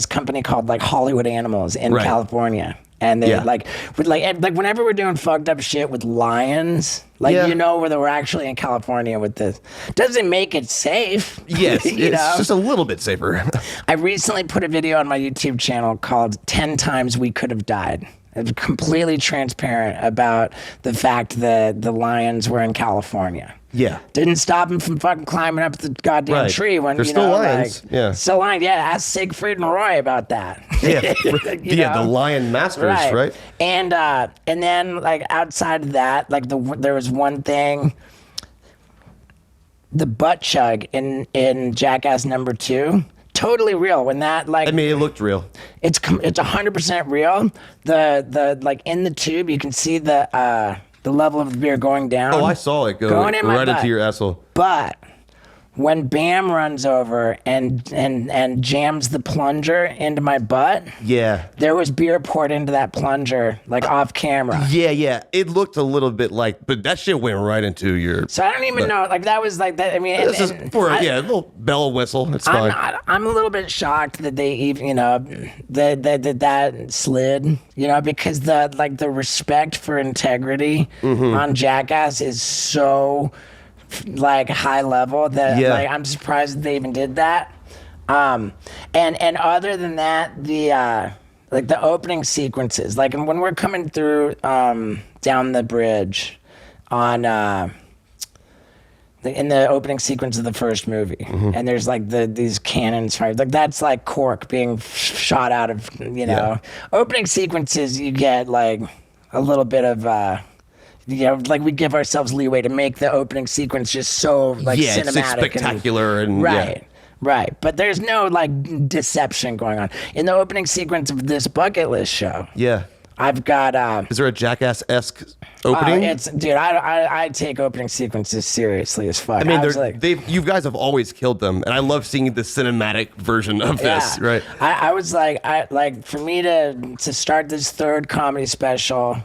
company called like Hollywood Animals in California. And they like whenever we're doing fucked up shit with lions, where we're actually in California with this, doesn't make it safe. Yes, it's just a little bit safer. I recently put a video on my YouTube channel called 10 Times We Could Have Died. It's completely transparent about the fact that the lions were in California. Yeah. Didn't stop them from fucking climbing up the goddamn tree when, They're still lions. Still lions. Yeah, ask Siegfried and Roy about that. Yeah. The lion masters, right? And then, like, outside of that, like, there was one thing. The butt chug in Jackass #2. Totally real. When that it looked real. It's 100% real. The like in the tube, you can see the level of the beer going down. Oh, I saw it going in right into your asshole. But when Bam runs over and jams the plunger into my butt, there was beer poured into that plunger, like off camera. Yeah. It looked a little bit like, but that shit went right into your. So I don't even know. Like that was like that. I mean, this is for a little bell whistle. It's fine. I'm a little bit shocked that they even, that slid, because the respect for integrity on Jackass is so like high level that like I'm surprised that they even did that. And other than that, the like the opening sequences, like when we're coming through down the bridge on in the opening sequence of the first movie, and there's like these cannons fired, like that's like cork being shot out of opening sequences. You get like a little bit of like we give ourselves leeway to make the opening sequence just so like cinematic, it's spectacular, and right. But there's no like deception going on in the opening sequence of this bucket list show. Yeah, I've got. Is there a Jackass-esque opening? I take opening sequences seriously as fuck. I mean, you guys have always killed them, and I love seeing the cinematic version of this. Right. I was like, for me to start this third comedy special.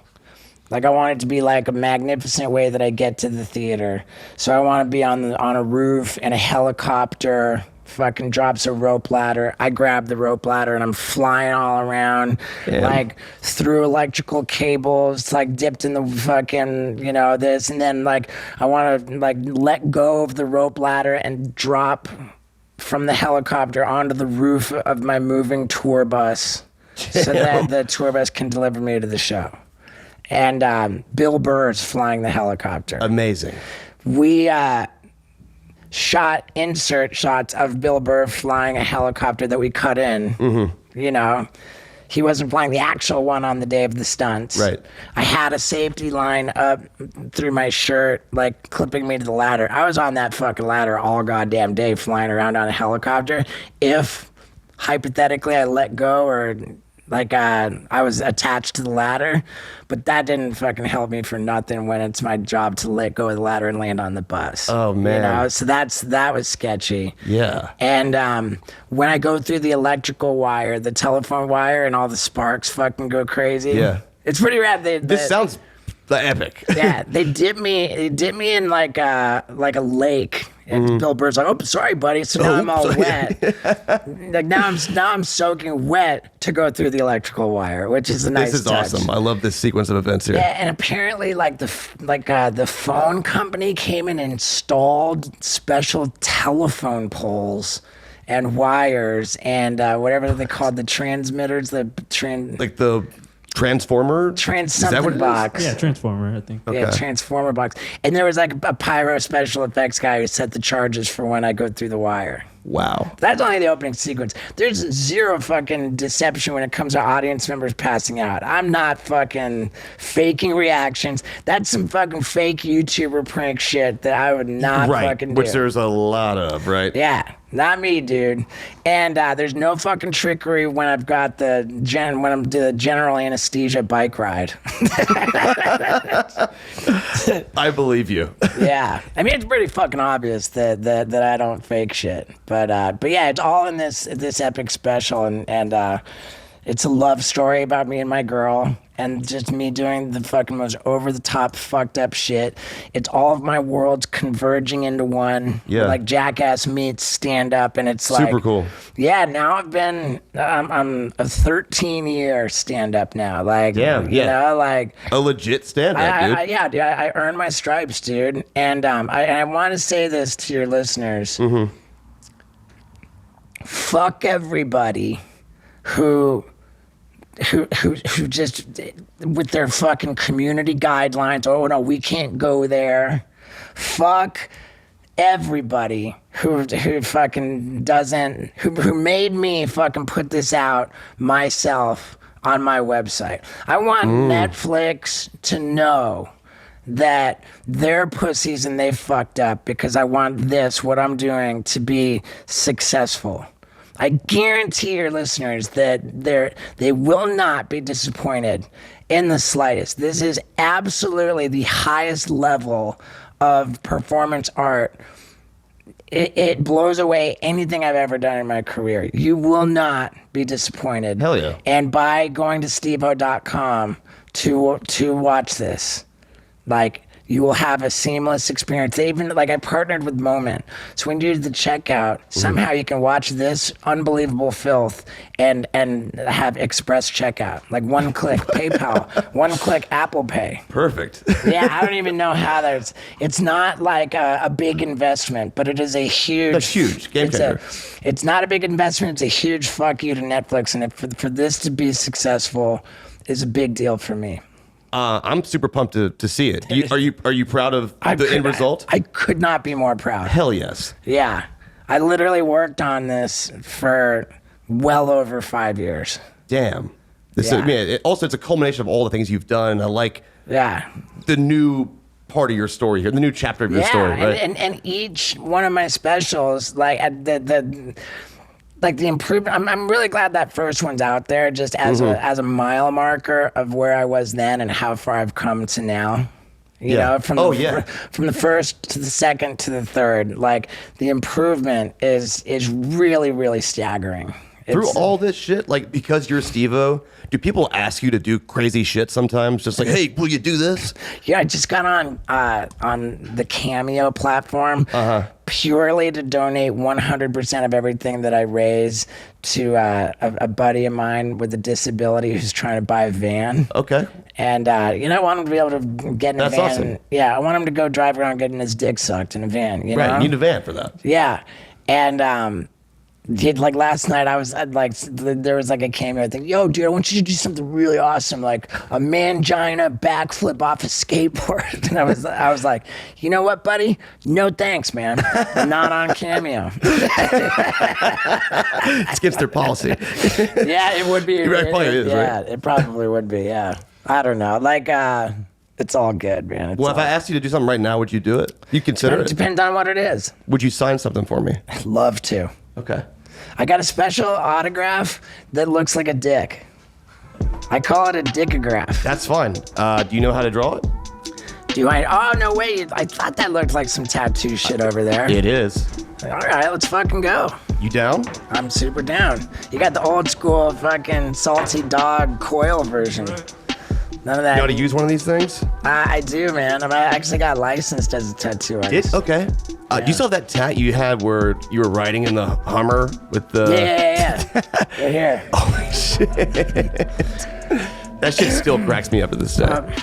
Like I want it to be like a magnificent way that I get to the theater. So I want to be on a roof and a helicopter fucking drops a rope ladder. I grab the rope ladder and I'm flying all around, like through electrical cables, like dipped in the fucking, this. And then like I want to like let go of the rope ladder and drop from the helicopter onto the roof of my moving tour bus so that the tour bus can deliver me to the show. And Bill Burr's flying the helicopter. Amazing. We shot insert shots of Bill Burr flying a helicopter that we cut in. Mm-hmm. He wasn't flying the actual one on the day of the stunts. Right. I had a safety line up through my shirt, like clipping me to the ladder. I was on that fucking ladder all goddamn day flying around on a helicopter. If, hypothetically, I let go or... like I was attached to the ladder, but that didn't fucking help me for nothing when it's my job to let go of the ladder and land on the bus. Oh man! So that was sketchy. Yeah. And when I go through the electrical wire, the telephone wire, and all the sparks fucking go crazy. Yeah. It's pretty rad. This sounds epic. Yeah, they dip me in like a lake. And Bill Burr's like, "Oh, sorry, buddy." So now I'm all wet. Like now I'm soaking wet to go through the electrical wire, which is a nice touch. This is awesome. I love this sequence of events here. Yeah, and apparently, like the phone company came and installed special telephone poles and wires and whatever they called the transmitters, like the transformer? Something box. Yeah, transformer, I think. Okay. Yeah, transformer box. And there was like a pyro special effects guy who set the charges for when I go through the wire. Wow. That's only the opening sequence. There's zero fucking deception when it comes to audience members passing out. I'm not fucking faking reactions. That's some fucking fake YouTuber prank shit that I would not fucking do. Which there's a lot of, right? Yeah. Not me, dude. And there's no fucking trickery when I've got when I'm doing the general anesthesia bike ride. I believe you. Yeah, I mean it's pretty fucking obvious that I don't fake shit. But yeah, it's all in this epic special, and It's a love story about me and my girl, and just me doing the fucking most over-the-top, fucked-up shit. It's all of my worlds converging into one. Yeah. Like Jackass meets stand-up, and it's like... Super cool. Yeah, now I'm a 13-year stand-up now. Like, Damn, you know, like... A legit stand-up, dude. Yeah, dude, I earned my stripes, dude. And I want to say this to your listeners. Mm-hmm. Fuck everybody who just, with their fucking community guidelines, oh no, we can't go there. Fuck everybody who fucking doesn't, who made me fucking put this out myself on my website. I want Netflix to know that they're pussies and they fucked up, because I want this, what I'm doing, to be successful. I guarantee your listeners that they will not be disappointed in the slightest. This is absolutely the highest level of performance art. It blows away anything I've ever done in my career. You will not be disappointed. Hell yeah. And by going to stevo.com to watch this, like, you will have a seamless experience. They even, like, I partnered with Moment. So when you do the checkout, somehow you can watch this unbelievable filth and have express checkout. Like, one click PayPal, one click Apple Pay. Perfect. Yeah, I don't even know how it's not like a big investment, but it is a huge... That's huge. Game changer. It's not a big investment. It's a huge fuck you to Netflix. And for this to be successful is a big deal for me. I'm super pumped to see it. Are you proud of the end result? I could not be more proud. Hell yes. Yeah. I literally worked on this for well over 5 years. Damn. This Yeah. also, it's a culmination of all the things you've done. I like the new part of your story here, the new chapter of your story. Right? And each one of my specials, like the improvement, I'm really glad that first one's out there, just as a mile marker of where I was then and how far I've come to now. You know, from the first to the second to the third, like, the improvement is really, really staggering. Through all this shit, like, because you're Steve-O, do people ask you to do crazy shit sometimes? Just like, hey, will you do this? Yeah, I just got on the Cameo platform purely to donate 100% of everything that I raise to a buddy of mine with a disability who's trying to buy a van. Okay. And, I want him to be able to get in a van. That's awesome. Yeah, I want him to go drive around getting his dick sucked in a van, you know? Right, you need a van for that. Yeah. And, like, last night, I was like, there was like a cameo thing. Yo, dude, I want you to do something really awesome, like a mangina backflip off a skateboard. And I was like, you know what, buddy? No thanks, man. I'm not on Cameo. It's against their policy. Yeah, it would be. It probably is, yeah, right? It probably would be. Yeah, I don't know. Like, it's all good, man. Well, if I asked you to do something right now, would you do it? You consider it? Depends on what it is. Would you sign something for me? I'd love to. Okay. I got a special autograph that looks like a dick. I call it a dickograph. That's fine. Do you know how to draw it? Do I? Oh, no, wait. I thought that looked like some tattoo shit over there. It is. All right, let's fucking go. You down? I'm super down. You got the old school fucking salty dog coil version. None of that. You know how to use one of these things? I do, man. I actually got licensed as a tattoo artist. Okay. Do you still have that tat you had where you were riding in the Hummer with the... Yeah. Right here. Holy shit. That shit still cracks me up at this day.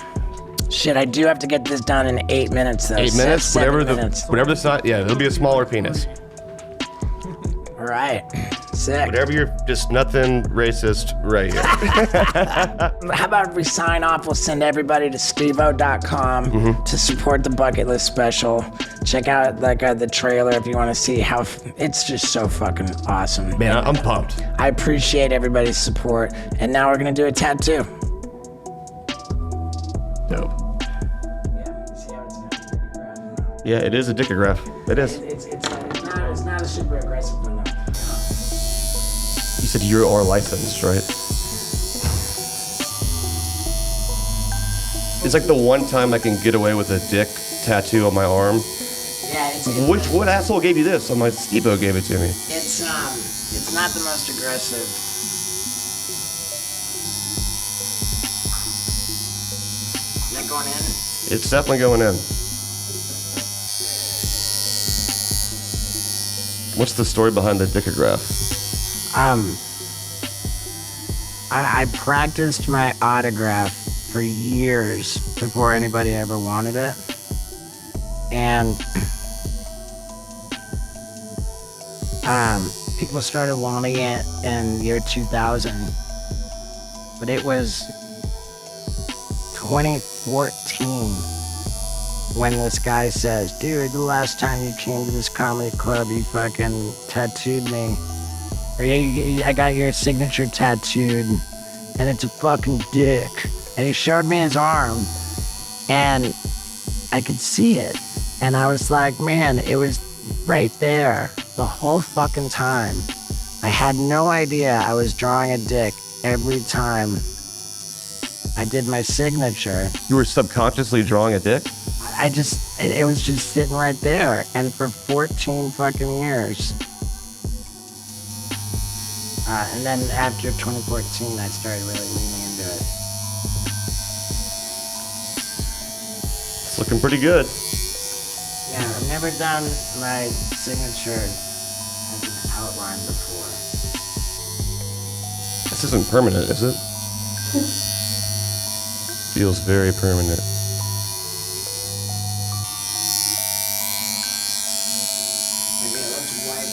Shit, I do have to get this done in 8 minutes, though. 8 minutes? Seven Whatever minutes. the size... Yeah, it'll be a smaller penis. All right. Sick. Whatever you're... Just nothing racist right here. How about we sign off? We'll send everybody to stevo.com to support the Bucket List special. Check out the trailer if you want to see how it's just so fucking awesome. Man, I'm pumped. I appreciate everybody's support. And now we're going to do a tattoo. Dope. Yeah, see how it's not Yeah, it is a dickograph. It is. It's not a super aggressive one, though. You said you are licensed, right? It's like the one time I can get away with a dick tattoo on my arm. Yeah, What asshole gave you this? I'm like, Steve-O gave it to me. It's not the most aggressive. going in? It's definitely going in. What's the story behind the dicograph? I practiced my autograph for years before anybody ever wanted it. And people started wanting it in year 2000. But it was 2014 when this guy says, dude, the last time you came to this comedy club, you fucking tattooed me. Or I got your signature tattooed, and it's a fucking dick. And he showed me his arm, and I could see it. And I was like, man, it was right there the whole fucking time. I had no idea I was drawing a dick every time I did my signature. You were subconsciously drawing a dick? It was just sitting right there. And for 14 fucking years. And then after 2014, I started really leaning into it. It's looking pretty good. Yeah, I've never done my signature as an outline before. This isn't permanent, is it? Feels very permanent. Okay, let's wipe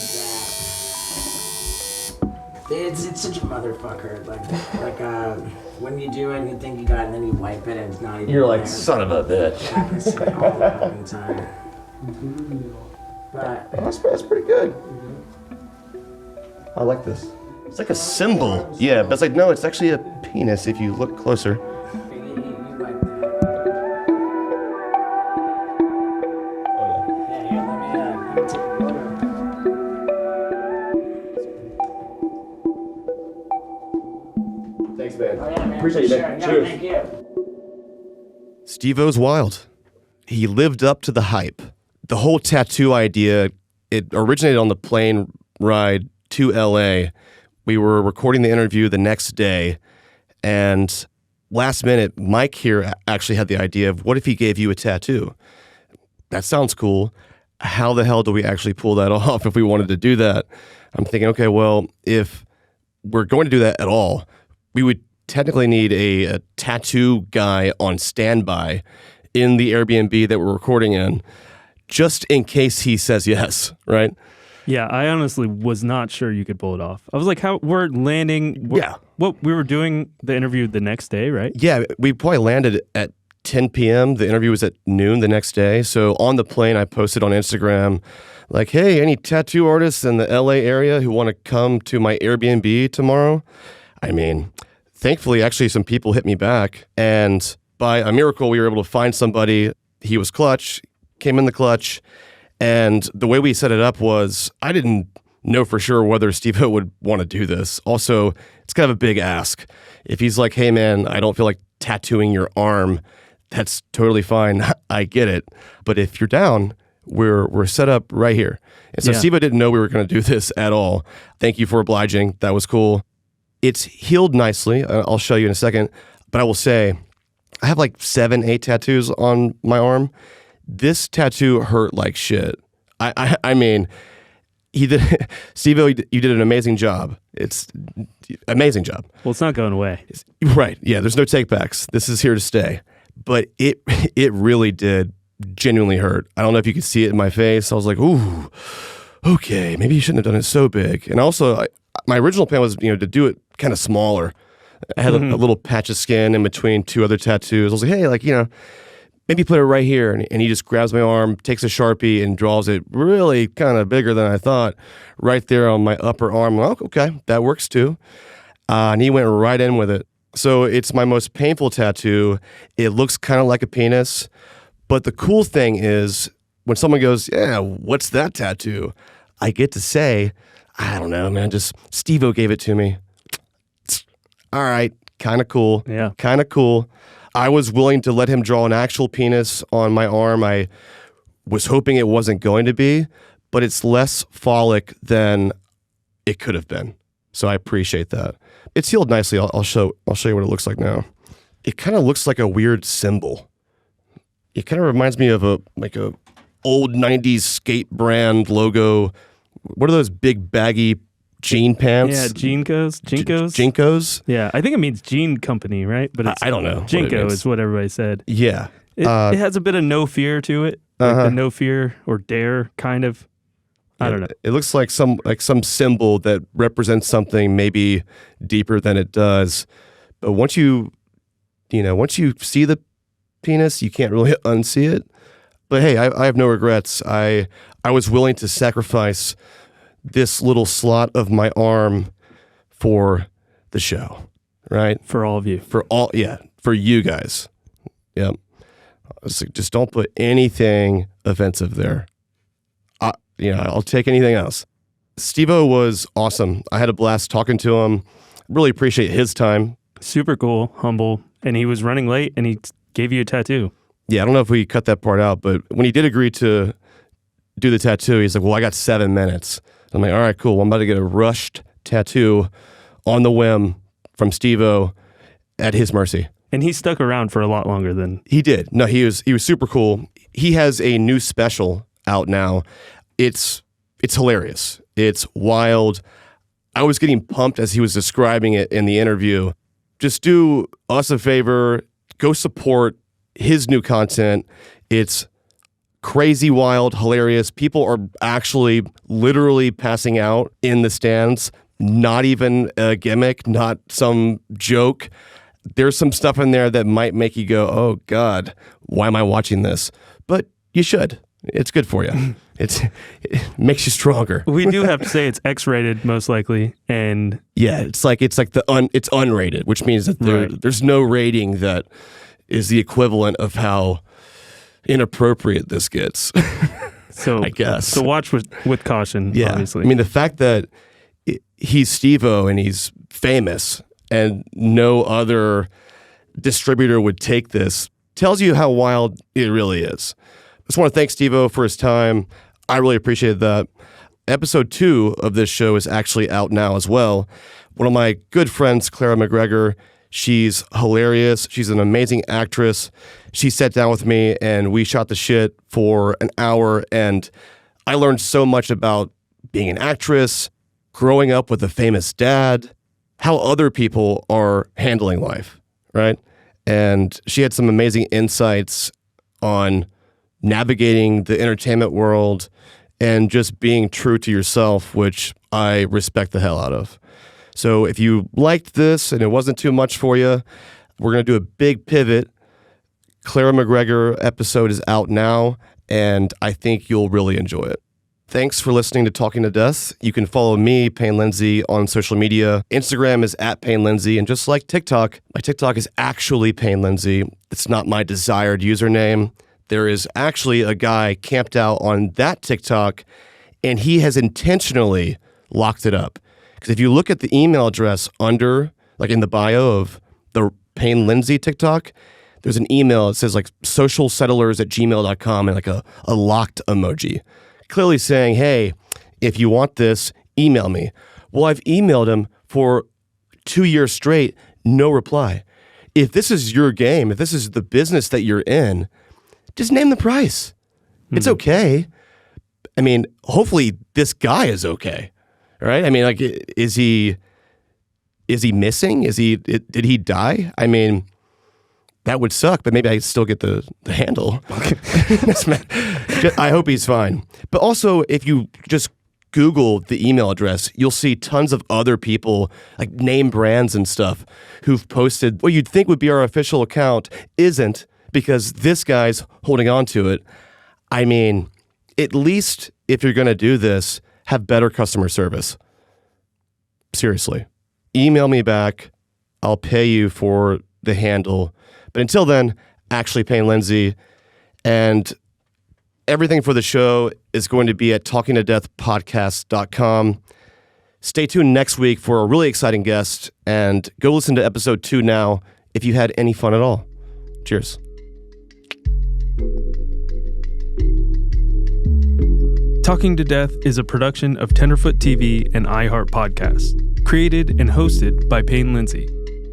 that. It's such a motherfucker. Like when you do it and you think you got it and then you wipe it and it's not even You're like, there. son of a bitch. It happens to me all the fucking time. But That's pretty good. I like this. It's like a symbol. Yeah, but it's like, no, it's actually a penis if you look closer. you wipe that. Yeah, here, let me take a photo. Thanks, man. Oh, yeah, man. Appreciate for you, sure. man. Yeah, Cheers. thank you. Steve-O's wild. He lived up to the hype. The whole tattoo idea, it originated on the plane ride to LA. We were recording the interview the next day, and last minute, Mike here actually had the idea of, what if he gave you a tattoo? That sounds cool. How the hell do we actually pull that off if we wanted to do that? I'm thinking, okay, well, if we're going to do that at all, we would technically need a tattoo guy on standby in the Airbnb that we're recording in, just in case he says yes, right? Yeah, I honestly was not sure you could pull it off. I was like, how we're landing. Yeah. What we were doing the interview the next day, right? Yeah, we probably landed at 10 p.m. The interview was at noon the next day. So on the plane, I posted on Instagram, like, hey, any tattoo artists in the LA area who want to come to my Airbnb tomorrow? I mean, thankfully, actually, some people hit me back. And by a miracle, we were able to find somebody. He was clutch, came in the clutch. And the way we set it up was, I didn't know for sure whether Steve-O would want to do this. Also, it's kind of a big ask. If he's like, hey, man, I don't feel like tattooing your arm, that's totally fine. I get it. But if you're down, we're set up right here. And so Yeah. Steve-O didn't know we were going to do this at all. Thank you for obliging. That was cool. It's healed nicely. I'll show you in a second. But I will say, I have like 7-8 tattoos on my arm. This tattoo hurt like shit. I mean, he did. Steve-O, you did an amazing job. It's amazing job. Well, it's not going away. Right. Yeah, there's no takebacks. This is here to stay. But it really did genuinely hurt. I don't know if you could see it in my face. I was like, ooh, okay, maybe you shouldn't have done it so big. And also, my original plan was, to do it kind of smaller. I had a little patch of skin in between two other tattoos. I was like, hey, maybe put it right here. And he just grabs my arm, takes a Sharpie, and draws it really kind of bigger than I thought right there on my upper arm. Well, okay, that works too. And he went right in with it. So it's my most painful tattoo. It looks kind of like a penis. But the cool thing is when someone goes, yeah, what's that tattoo? I get to say, I don't know, man, just Steve-O gave it to me. All right, kind of cool. Yeah. Kind of cool. I was willing to let him draw an actual penis on my arm. I was hoping it wasn't going to be, but it's less phallic than it could have been. So I appreciate that. It's healed nicely. I'll show you what it looks like now. It kind of looks like a weird symbol. It kind of reminds me of a old 90s skate brand logo. What are those big baggy jean pants? Yeah, Jinkos. Jinkos? Yeah, I think it means jean company, right? But I don't know. Jinko is what everybody said. Yeah. It has a bit of no fear to it. Like the no fear or dare kind of. I don't know. It looks like some symbol that represents something maybe deeper than it does. But once you see the penis, you can't really unsee it. But hey, I have no regrets. I was willing to sacrifice this little slot of my arm for the show, right? For all of you. For you guys. Yep. So just don't put anything offensive there. I'll take anything else. Steve-O was awesome. I had a blast talking to him. Really appreciate his time. Super cool, humble, and he was running late, and he gave you a tattoo. Yeah, I don't know if we cut that part out, but when he did agree to do the tattoo, he's like, well, I got 7 minutes. I'm like, all right, cool. Well, I'm about to get a rushed tattoo on the whim from Steve-O at his mercy. And he stuck around for a lot longer than... He did. No, he was super cool. He has a new special out now. It's hilarious. It's wild. I was getting pumped as he was describing it in the interview. Just do us a favor. Go support his new content. It's crazy, wild, hilarious. People are actually literally passing out in the stands. Not even a gimmick, not some joke. There's some stuff in there that might make you go, oh, God, why am I watching this? But you should. It's good for you. It makes you stronger. We do have to say it's X-rated, most likely, and yeah, it's unrated, which means that there's no rating that is the equivalent of how inappropriate this gets. So I guess so. Watch with caution. Yeah, obviously. I mean the fact that he's Steve-O and he's famous and no other distributor would take this tells you how wild it really is. I just want to thank Steve-O for his time. I really appreciate that. Episode 2 of this show is actually out now as well. One of my good friends, Clara McGregor, she's hilarious. She's an amazing actress. She sat down with me and we shot the shit for an hour, and I learned so much about being an actress, growing up with a famous dad, how other people are handling life, right? And she had some amazing insights on navigating the entertainment world and just being true to yourself, which I respect the hell out of. So if you liked this and it wasn't too much for you, we're going to do a big pivot. Clara McGregor episode is out now, and I think you'll really enjoy it. Thanks for listening to Talking to Death. You can follow me, Payne Lindsey, on social media. Instagram is @Payne Lindsey, and just like TikTok, my TikTok is actually Payne Lindsey. It's not my desired username. There is actually a guy camped out on that TikTok, and he has intentionally locked it up. Because if you look at the email address under, like in the bio of the Payne Lindsey TikTok, there's an email that says like socialsettlers@gmail.com and like a locked emoji. Clearly saying, hey, if you want this, email me. Well, I've emailed him for 2 years straight, no reply. If this is your game, if this is the business that you're in, just name the price. It's okay. I mean, hopefully this guy is okay, right? I mean, like, is he missing? Did he die? I mean, that would suck, but maybe I still get the handle. I hope he's fine. But also, if you just Google the email address, you'll see tons of other people, like name brands and stuff, who've posted what you'd think would be our official account isn't, because this guy's holding on to it. I mean, at least if you're going to do this, have better customer service. Seriously. Email me back. I'll pay you for the handle. But until then, actually Payne Lindsey. And everything for the show is going to be at talkingtodeathpodcast.com. Stay tuned next week for a really exciting guest, and go listen to episode 2 now if you had any fun at all. Cheers. Talking to Death is a production of Tenderfoot TV and iHeartPodcasts, created and hosted by Payne Lindsey.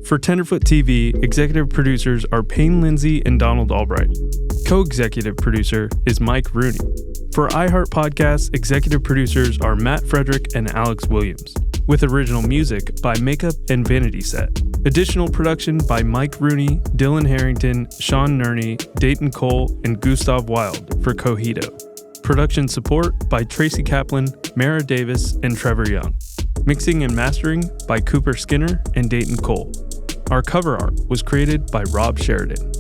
For Tenderfoot TV, executive producers are Payne Lindsey and Donald Albright. Co-executive producer is Mike Rooney. For iHeartPodcasts, executive producers are Matt Frederick and Alex Williams, with original music by Makeup and Vanity Set. Additional production by Mike Rooney, Dylan Harrington, Sean Nerney, Dayton Cole, and Gustav Wild for Cogito. Production support by Tracy Kaplan, Mara Davis, and Trevor Young. Mixing and mastering by Cooper Skinner and Dayton Cole. Our cover art was created by Rob Sheridan.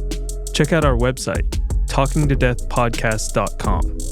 Check out our website, talkingtodeathpodcast.com.